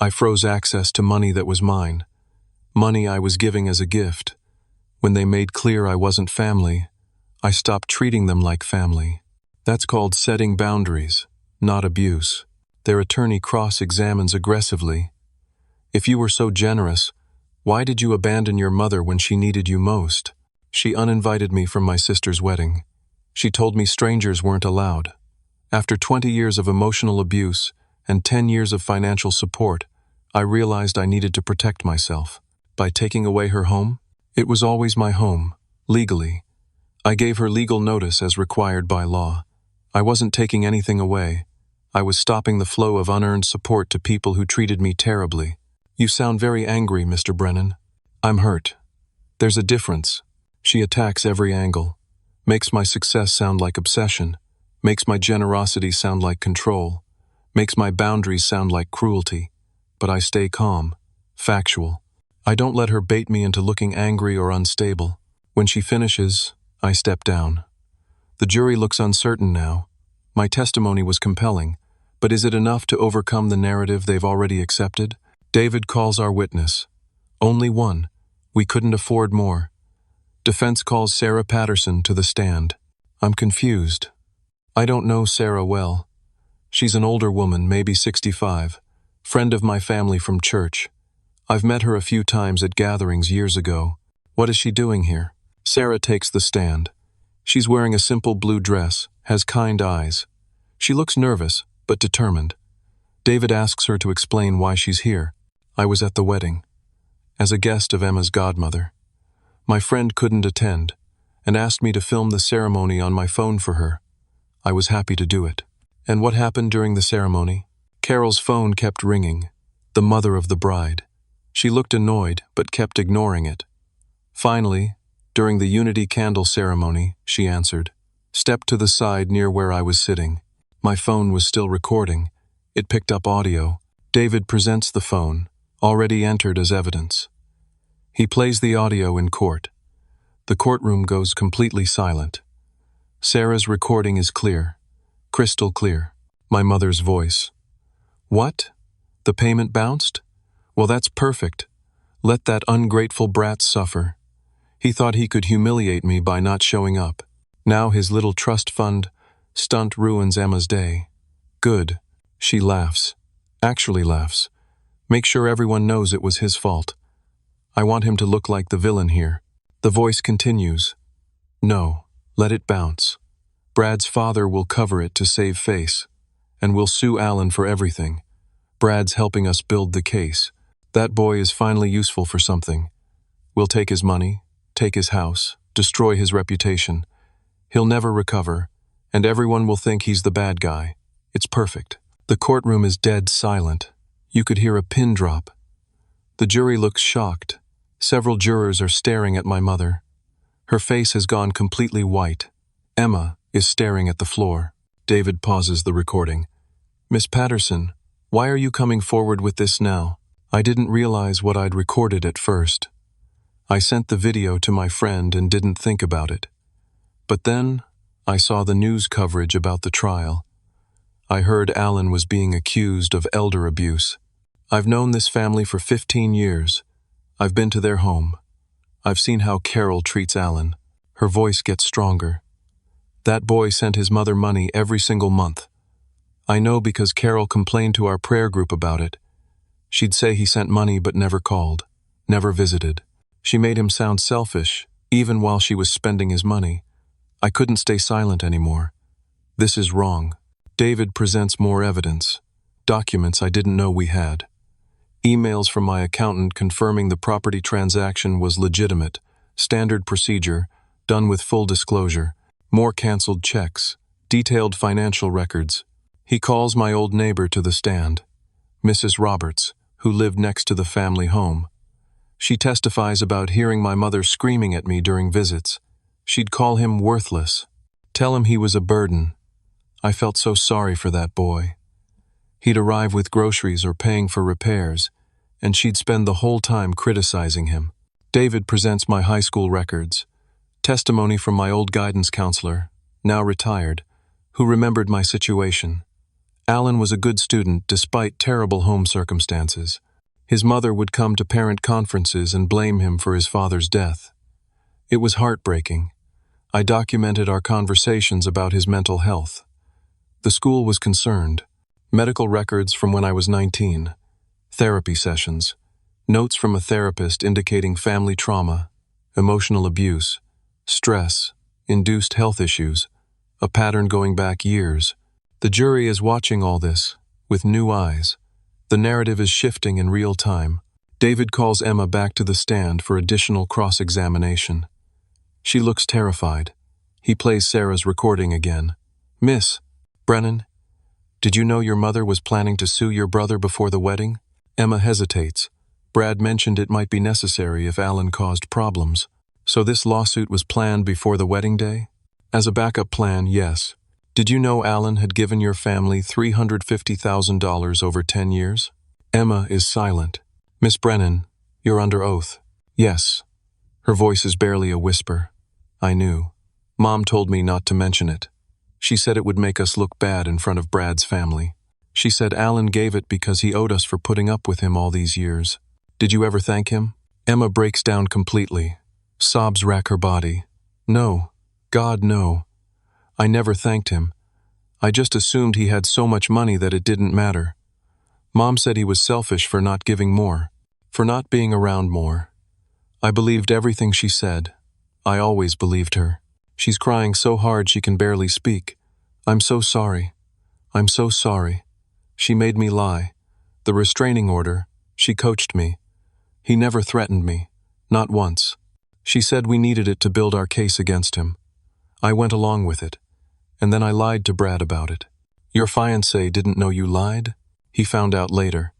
I froze access to money that was mine. Money I was giving as a gift. When they made clear I wasn't family, I stopped treating them like family. That's called setting boundaries, not abuse. Their attorney cross-examines aggressively. If you were so generous, why did you abandon your mother when she needed you most? She uninvited me from my sister's wedding. She told me strangers weren't allowed. After 20 years of emotional abuse and 10 years of financial support, I realized I needed to protect myself. By taking away her home, it was always my home, legally. I gave her legal notice as required by law. I wasn't taking anything away. I was stopping the flow of unearned support to people who treated me terribly. You sound very angry, Mr. Brennan. I'm hurt. There's a difference. She attacks every angle, makes my success sound like obsession, makes my generosity sound like control, makes my boundaries sound like cruelty. But I stay calm, factual. I don't let her bait me into looking angry or unstable. When she finishes, I step down. The jury looks uncertain now. My testimony was compelling, but is it enough to overcome the narrative they've already accepted? David calls our witness. Only one. We couldn't afford more. Defense calls Sarah Patterson to the stand. I'm confused. I don't know Sarah well. She's an older woman, maybe 65, friend of my family from church. I've met her a few times at gatherings years ago. What is she doing here? Sarah takes the stand. She's wearing a simple blue dress, has kind eyes. She looks nervous, but determined. David asks her to explain why she's here. I was at the wedding, as a guest of Emma's godmother. My friend couldn't attend, and asked me to film the ceremony on my phone for her. I was happy to do it. And what happened during the ceremony? Carol's phone kept ringing, the mother of the bride. She looked annoyed, but kept ignoring it. Finally, during the Unity Candle ceremony, she answered. Stepped to the side near where I was sitting. My phone was still recording. It picked up audio. David presents the phone, already entered as evidence. He plays the audio in court. The courtroom goes completely silent. Sarah's recording is clear, crystal clear. My mother's voice. What? The payment bounced? Well, that's perfect. Let that ungrateful brat suffer. He thought he could humiliate me by not showing up. Now his little trust fund stunt ruins Emma's day. Good. She laughs. Actually laughs. Make sure everyone knows it was his fault. I want him to look like the villain here. The voice continues. No, let it bounce. Brad's father will cover it to save face, and we'll sue Alan for everything. Brad's helping us build the case. That boy is finally useful for something. We'll take his money, take his house, destroy his reputation. He'll never recover, and everyone will think he's the bad guy. It's perfect. The courtroom is dead silent. You could hear a pin drop. The jury looks shocked. Several jurors are staring at my mother. Her face has gone completely white. Emma is staring at the floor. David pauses the recording. Miss Patterson, why are you coming forward with this now? I didn't realize what I'd recorded at first. I sent the video to my friend and didn't think about it. But then, I saw the news coverage about the trial. I heard Alan was being accused of elder abuse. I've known this family for 15 years. I've been to their home. I've seen how Carol treats Alan. Her voice gets stronger. That boy sent his mother money every single month. I know because Carol complained to our prayer group about it. She'd say he sent money but never called, never visited. She made him sound selfish, even while she was spending his money. I couldn't stay silent anymore. This is wrong. David presents more evidence. Documents I didn't know we had. Emails from my accountant confirming the property transaction was legitimate, standard procedure, done with full disclosure. More canceled checks, detailed financial records. He calls my old neighbor to the stand, Mrs. Roberts, who lived next to the family home. She testifies about hearing my mother screaming at me during visits. She'd call him worthless, tell him he was a burden. I felt so sorry for that boy. He'd arrive with groceries or paying for repairs, and she'd spend the whole time criticizing him. David presents my high school records, testimony from my old guidance counselor, now retired, who remembered my situation. Alan was a good student despite terrible home circumstances. His mother would come to parent conferences and blame him for his father's death. It was heartbreaking. I documented our conversations about his mental health. The school was concerned. Medical records from when I was 19. Therapy sessions. Notes from a therapist indicating family trauma, emotional abuse, stress, induced health issues, a pattern going back years. The jury is watching all this, with new eyes. The narrative is shifting in real time. David calls Emma back to the stand for additional cross-examination. She looks terrified. He plays Sarah's recording again. "Miss Brennan, did you know your mother was planning to sue your brother before the wedding?" Emma hesitates. Brad mentioned it might be necessary if Alan caused problems. So this lawsuit was planned before the wedding day? As a backup plan, yes. Did you know Alan had given your family $350,000 over 10 years? Emma is silent. "Miss Brennan, you're under oath." "Yes." Her voice is barely a whisper. "I knew. Mom told me not to mention it. She said it would make us look bad in front of Brad's family. She said Alan gave it because he owed us for putting up with him all these years. Did you ever thank him?" Emma breaks down completely. Sobs rack her body. "No. God, no. I never thanked him. I just assumed he had so much money that it didn't matter. Mom said he was selfish for not giving more, for not being around more. I believed everything she said. I always believed her. She's crying so hard she can barely speak. I'm so sorry. I'm so sorry. She made me lie. The restraining order, she coached me. He never threatened me. Not once. She said we needed it to build our case against him. I went along with it. And then I lied to Brad about it. Your fiancé didn't know you lied? He found out later.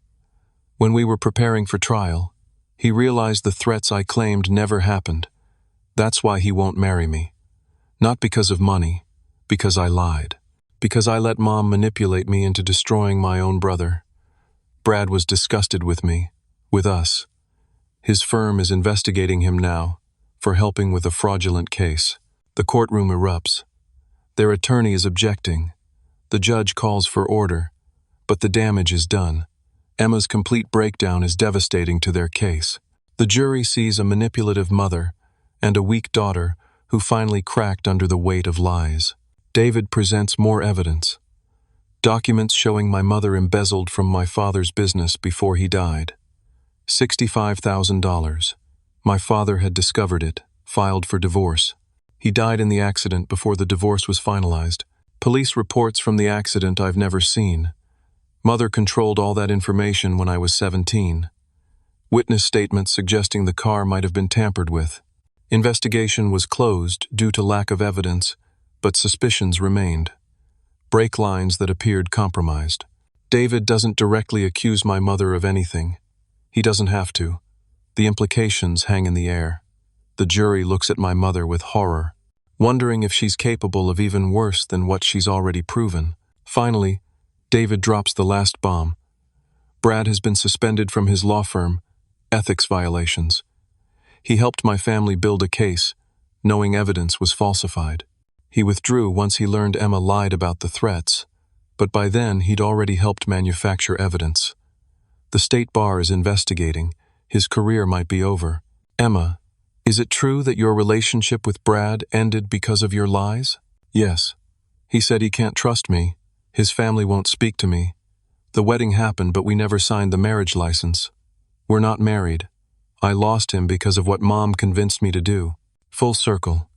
When we were preparing for trial, he realized the threats I claimed never happened. That's why he won't marry me. Not because of money, because I lied. Because I let Mom manipulate me into destroying my own brother. Brad was disgusted with me, with us. His firm is investigating him now for helping with a fraudulent case. The courtroom erupts. Their attorney is objecting. The judge calls for order, but the damage is done. Emma's complete breakdown is devastating to their case. The jury sees a manipulative mother and a weak daughter who finally cracked under the weight of lies. David presents more evidence. Documents showing my mother embezzled from my father's business before he died. $65,000. My father had discovered it, filed for divorce. He died in the accident before the divorce was finalized. Police reports from the accident I've never seen. Mother controlled all that information when I was 17. Witness statements suggesting the car might have been tampered with. Investigation was closed due to lack of evidence, but suspicions remained. Brake lines that appeared compromised. David doesn't directly accuse my mother of anything. He doesn't have to. The implications hang in the air. The jury looks at my mother with horror, wondering if she's capable of even worse than what she's already proven. Finally, David drops the last bomb. Brad has been suspended from his law firm, ethics violations. He helped my family build a case, knowing evidence was falsified. He withdrew once he learned Emma lied about the threats, but by then he'd already helped manufacture evidence. The state bar is investigating. His career might be over. Emma, is it true that your relationship with Brad ended because of your lies? Yes. He said he can't trust me. His family won't speak to me. The wedding happened, but we never signed the marriage license. We're not married. I lost him because of what Mom convinced me to do. Full circle.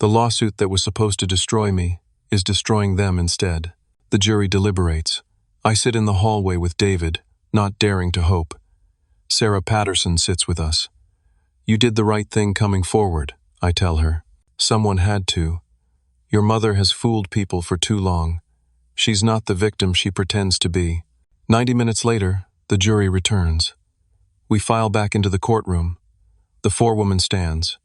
The lawsuit that was supposed to destroy me is destroying them instead. The jury deliberates. I sit in the hallway with David, not daring to hope. Sarah Patterson sits with us. You did the right thing coming forward, I tell her. Someone had to. Your mother has fooled people for too long. She's not the victim she pretends to be. 90 minutes later, the jury returns. We file back into the courtroom. The forewoman stands,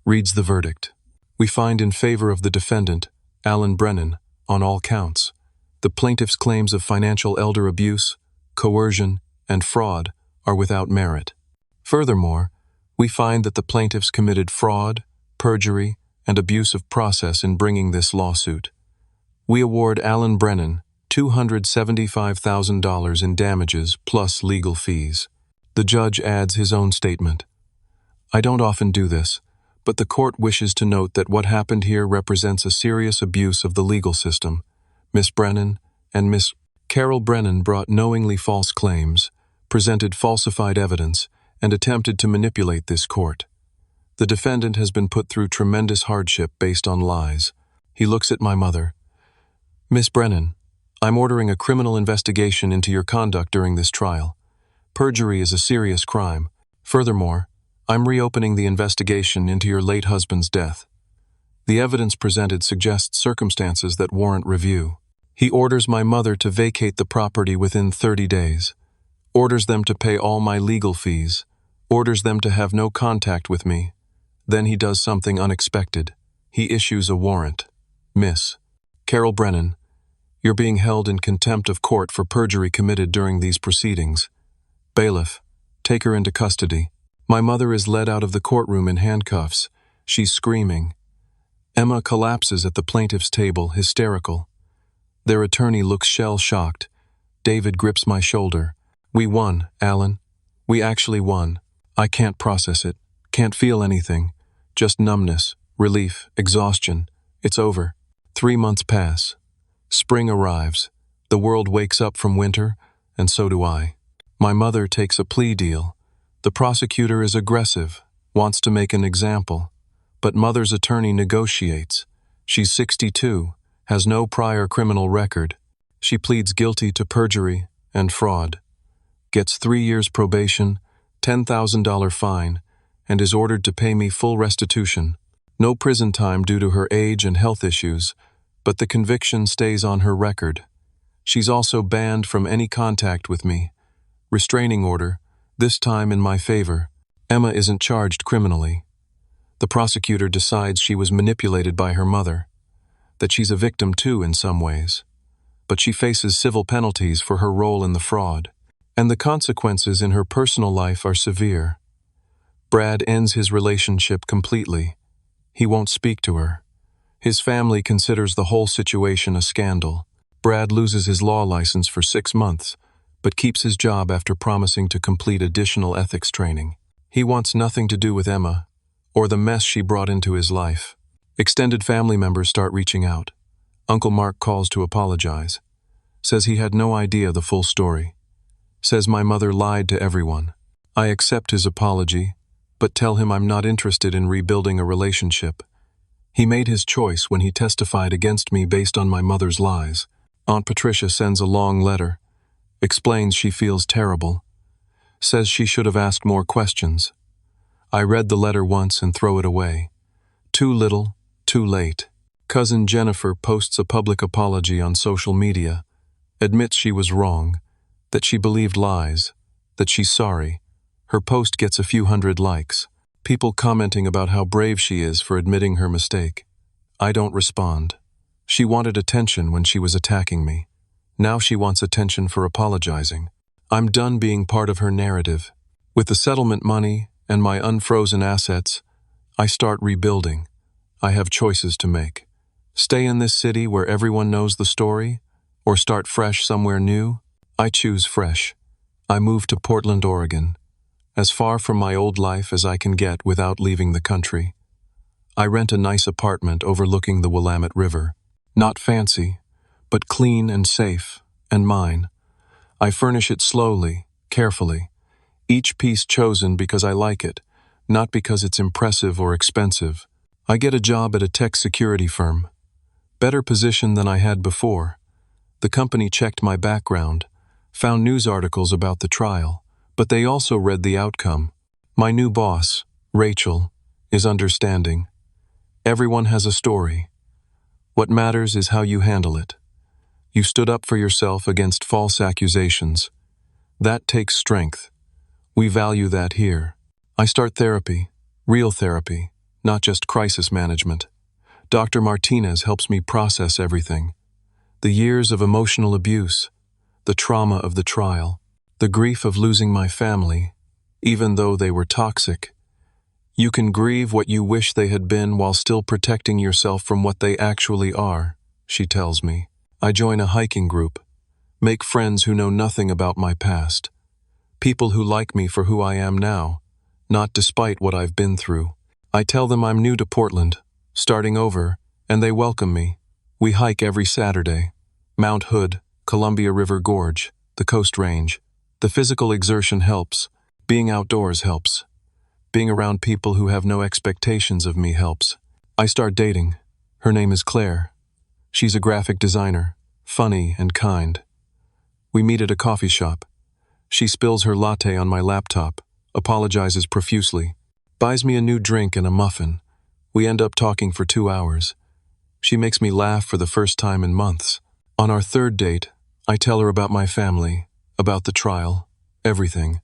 reads the verdict. We find in favor of the defendant, Alan Brennan, on all counts. The plaintiff's claims of financial elder abuse, coercion, and fraud are without merit. Furthermore, we find that the plaintiffs committed fraud, perjury, and abuse of process in bringing this lawsuit. We award Alan Brennan $275,000 in damages plus legal fees. The judge adds his own statement. I don't often do this, but the court wishes to note that what happened here represents a serious abuse of the legal system. Miss Brennan and Miss Carol Brennan brought knowingly false claims, presented falsified evidence, and attempted to manipulate this court. The defendant has been put through tremendous hardship based on lies. He looks at my mother. Miss Brennan, I'm ordering a criminal investigation into your conduct during this trial. Perjury is a serious crime. Furthermore, I'm reopening the investigation into your late husband's death. The evidence presented suggests circumstances that warrant review. He orders my mother to vacate the property within 30 days, orders them to pay all my legal fees, orders them to have no contact with me. Then he does something unexpected. He issues a warrant. Miss Carol Brennan, you're being held in contempt of court for perjury committed during these proceedings. Bailiff, take her into custody. My mother is led out of the courtroom in handcuffs. She's screaming. Emma collapses at the plaintiff's table, hysterical. Their attorney looks shell-shocked. David grips my shoulder. We won, Alan. We actually won. I can't process it. Can't feel anything. Just numbness, relief, exhaustion. It's over. 3 months pass. Spring arrives. The world wakes up from winter, and so do I. My mother takes a plea deal. The prosecutor is aggressive, wants to make an example. But mother's attorney negotiates. She's 62, has no prior criminal record. She pleads guilty to perjury and fraud. Gets 3 years probation, $10,000 fine, and is ordered to pay me full restitution. No prison time due to her age and health issues, but the conviction stays on her record. She's also banned from any contact with me. Restraining order, this time in my favor. Emma isn't charged criminally. The prosecutor decides she was manipulated by her mother, that she's a victim too in some ways. But she faces civil penalties for her role in the fraud, and the consequences in her personal life are severe. Brad ends his relationship completely. He won't speak to her. His family considers the whole situation a scandal. Brad loses his law license for 6 months, but keeps his job after promising to complete additional ethics training. He wants nothing to do with Emma, or the mess she brought into his life. Extended family members start reaching out. Uncle Mark calls to apologize. Says he had no idea the full story. Says my mother lied to everyone. I accept his apology, but tell him I'm not interested in rebuilding a relationship. He made his choice when he testified against me based on my mother's lies. Aunt Patricia sends a long letter, explains she feels terrible, says she should have asked more questions. I read the letter once and throw it away. Too little, too late. Cousin Jennifer posts a public apology on social media, admits she was wrong, that she believed lies, that she's sorry. Her post gets a few hundred likes, people commenting about how brave she is for admitting her mistake. I don't respond. She wanted attention when she was attacking me. Now she wants attention for apologizing. I'm done being part of her narrative. With the settlement money and my unfrozen assets, I start rebuilding. I have choices to make. Stay in this city where everyone knows the story, or start fresh somewhere new? I choose fresh. I move to Portland, Oregon, as far from my old life as I can get without leaving the country. I rent a nice apartment overlooking the Willamette River. Not fancy, but clean and safe, and mine. I furnish it slowly, carefully, each piece chosen because I like it, not because it's impressive or expensive. I get a job at a tech security firm. Better position than I had before. The company checked my background, found news articles about the trial, but they also read the outcome. My new boss, Rachel, is understanding. Everyone has a story. What matters is how you handle it. You stood up for yourself against false accusations. That takes strength. We value that here. I start therapy, real therapy, not just crisis management. Dr. Martinez helps me process everything. The years of emotional abuse, the trauma of the trial, the grief of losing my family, even though they were toxic. You can grieve what you wish they had been while still protecting yourself from what they actually are, she tells me. I join a hiking group, make friends who know nothing about my past. People who like me for who I am now, not despite what I've been through. I tell them I'm new to Portland, starting over, and they welcome me. We hike every Saturday. Mount Hood, Columbia River Gorge, the Coast Range. The physical exertion helps. Being outdoors helps. Being around people who have no expectations of me helps. I start dating. Her name is Claire. She's a graphic designer. funny, and kind. We meet at a coffee shop. She spills her latte on my laptop, apologizes profusely, buys me a new drink and a muffin. We end up talking for 2 hours. She makes me laugh for the first time in months. On our third date, I tell her about my family, about the trial, everything.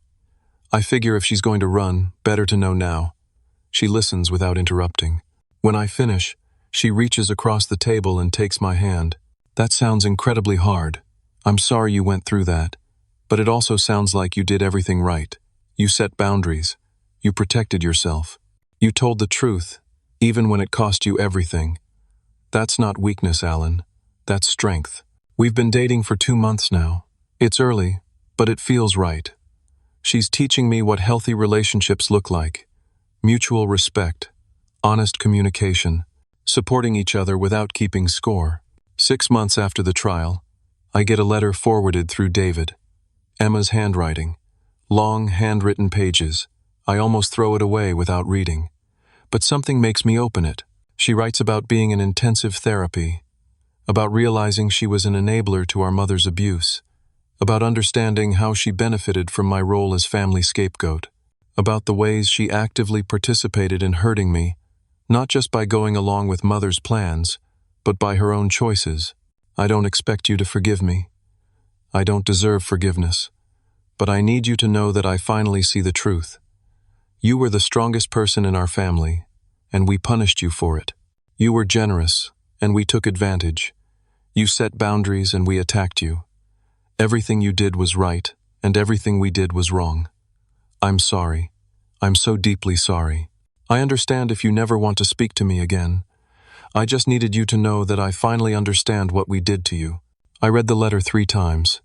I figure if she's going to run, better to know now. She listens without interrupting. When I finish, she reaches across the table and takes my hand. That sounds incredibly hard. I'm sorry you went through that. But it also sounds like you did everything right. You set boundaries. You protected yourself. You told the truth, even when it cost you everything. That's not weakness, Alan. That's strength. We've been dating for 2 months now. It's early, but it feels right. She's teaching me what healthy relationships look like. Mutual respect, honest communication, supporting each other without keeping score. 6 months after the trial, I get a letter forwarded through David. Emma's handwriting. Long, handwritten pages. I almost throw it away without reading. But something makes me open it. She writes about being in intensive therapy, about realizing she was an enabler to our mother's abuse, about understanding how she benefited from my role as family scapegoat, about the ways she actively participated in hurting me, not just by going along with mother's plans, but by her own choices. I don't expect you to forgive me. I don't deserve forgiveness. But I need you to know that I finally see the truth. You were the strongest person in our family, and we punished you for it. You were generous, and we took advantage. You set boundaries, and we attacked you. Everything you did was right, and everything we did was wrong. I'm sorry. I'm so deeply sorry. I understand if you never want to speak to me again. I just needed you to know that I finally understand what we did to you. I read the letter 3 times.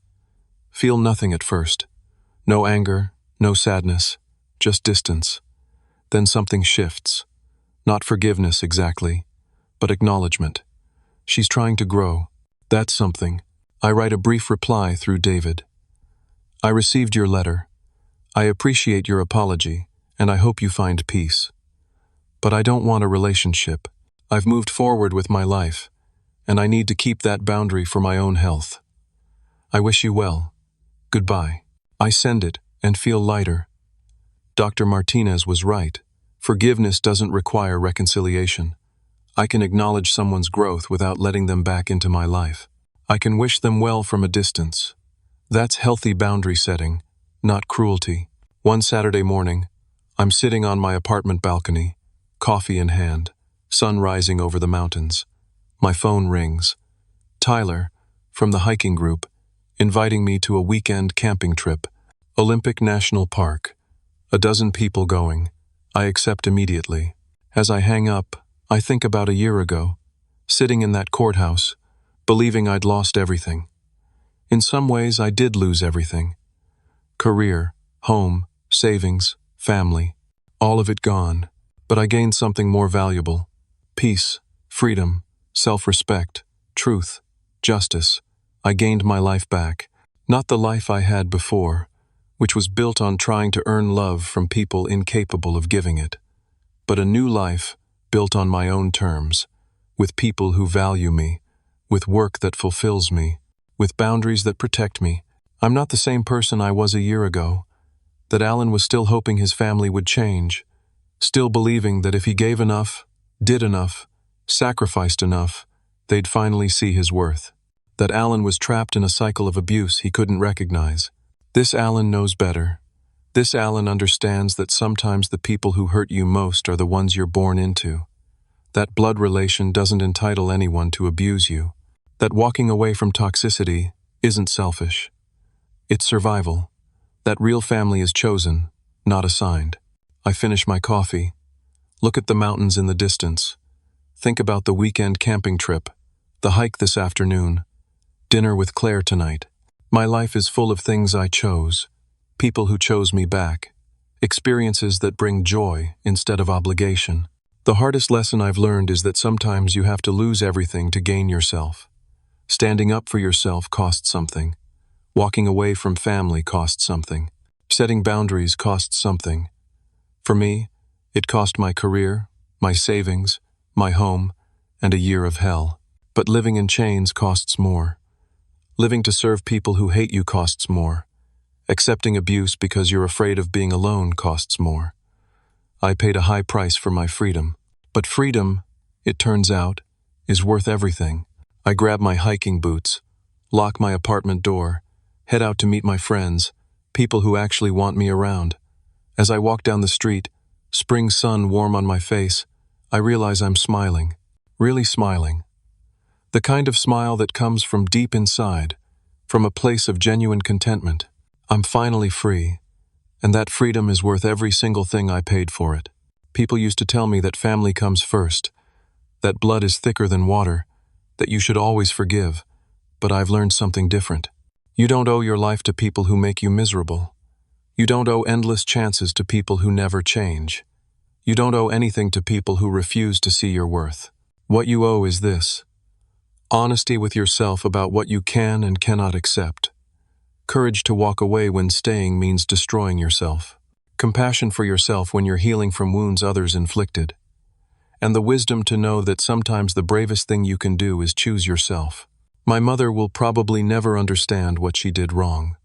Feel nothing at first. No anger, no sadness, just distance. Then something shifts. Not forgiveness exactly, but acknowledgement. She's trying to grow. That's something. I write a brief reply through David. I received your letter. I appreciate your apology, and I hope you find peace. But I don't want a relationship. I've moved forward with my life, and I need to keep that boundary for my own health. I wish you well. Goodbye. I send it and feel lighter. Dr. Martinez was right. Forgiveness doesn't require reconciliation. I can acknowledge someone's growth without letting them back into my life. I can wish them well from a distance. That's healthy boundary setting, not cruelty. One Saturday morning, I'm sitting on my apartment balcony, coffee in hand, sun rising over the mountains. My phone rings. Tyler, from the hiking group, inviting me to a weekend camping trip. Olympic National Park. 12 people going. I accept immediately. As I hang up, I think about a year ago, sitting in that courthouse, believing I'd lost everything. In some ways, I did lose everything. Career, home, savings, family, all of it gone. But I gained something more valuable. Peace, freedom, self-respect, truth, justice. I gained my life back. Not the life I had before, which was built on trying to earn love from people incapable of giving it, but a new life built on my own terms, with people who value me, with work that fulfills me, with boundaries that protect me. I'm not the same person I was a year ago, that Alan was still hoping his family would change, still believing that if he gave enough, did enough, sacrificed enough, they'd finally see his worth. That Alan was trapped in a cycle of abuse he couldn't recognize. This Alan knows better. This Alan understands that sometimes the people who hurt you most are the ones you're born into. That blood relation doesn't entitle anyone to abuse you. That walking away from toxicity isn't selfish. It's survival. That real family is chosen, not assigned. I finish my coffee. Look at the mountains in the distance. Think about the weekend camping trip, the hike this afternoon, dinner with Claire tonight. My life is full of things I chose, people who chose me back, experiences that bring joy instead of obligation. The hardest lesson I've learned is that sometimes you have to lose everything to gain yourself. Standing up for yourself costs something. Walking away from family costs something. Setting boundaries costs something. For me, it cost my career, my savings, my home, and a year of hell. But living in chains costs more. Living to serve people who hate you costs more. Accepting abuse because you're afraid of being alone costs more. I paid a high price for my freedom. But freedom, it turns out, is worth everything. I grab my hiking boots, lock my apartment door, head out to meet my friends, people who actually want me around. As I walk down the street, spring sun warm on my face, I realize I'm smiling, really smiling. The kind of smile that comes from deep inside, from a place of genuine contentment. I'm finally free, and that freedom is worth every single thing I paid for it. People used to tell me that family comes first, that blood is thicker than water, that you should always forgive, but I've learned something different. You don't owe your life to people who make you miserable. You don't owe endless chances to people who never change. You don't owe anything to people who refuse to see your worth. What you owe is this: honesty with yourself about what you can and cannot accept. Courage to walk away when staying means destroying yourself. Compassion for yourself when you're healing from wounds others inflicted. And the wisdom to know that sometimes the bravest thing you can do is choose yourself. My mother will probably never understand what she did wrong.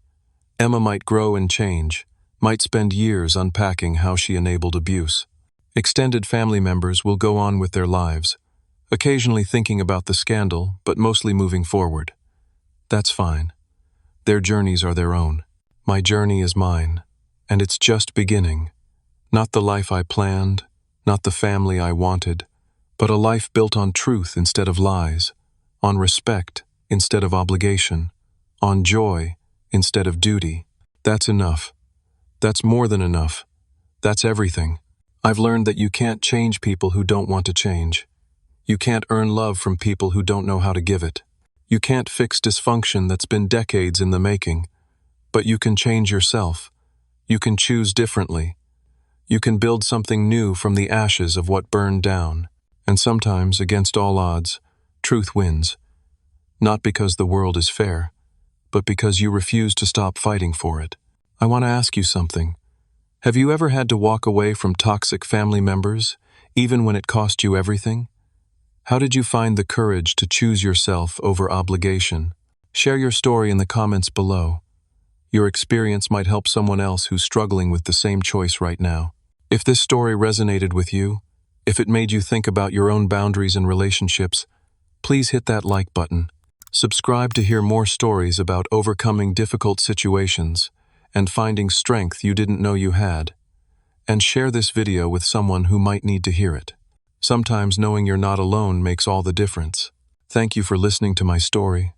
Emma might grow and change, might spend years unpacking how she enabled abuse. Extended family members will go on with their lives, occasionally thinking about the scandal, but mostly moving forward. That's fine. Their journeys are their own. My journey is mine, and it's just beginning. Not the life I planned, not the family I wanted, but a life built on truth instead of lies, on respect instead of obligation, on joy instead of duty. That's enough. That's more than enough. That's everything. I've learned that you can't change people who don't want to change. You can't earn love from people who don't know how to give it. You can't fix dysfunction that's been decades in the making. But you can change yourself. You can choose differently. You can build something new from the ashes of what burned down. And sometimes, against all odds, truth wins. Not because the world is fair, but because you refuse to stop fighting for it. I want to ask you something. Have you ever had to walk away from toxic family members, even when it cost you everything? How did you find the courage to choose yourself over obligation? Share your story in the comments below. Your experience might help someone else who's struggling with the same choice right now. If this story resonated with you, if it made you think about your own boundaries and relationships, please hit that like button. Subscribe to hear more stories about overcoming difficult situations and finding strength you didn't know you had. And share this video with someone who might need to hear it. Sometimes knowing you're not alone makes all the difference. Thank you for listening to my story.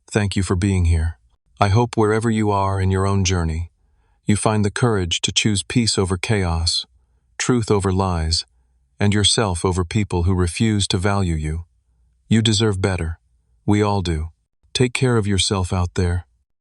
Thank you for being here. I hope wherever you are in your own journey, you find the courage to choose peace over chaos, truth over lies, and yourself over people who refuse to value you. You deserve better. We all do. Take care of yourself out there.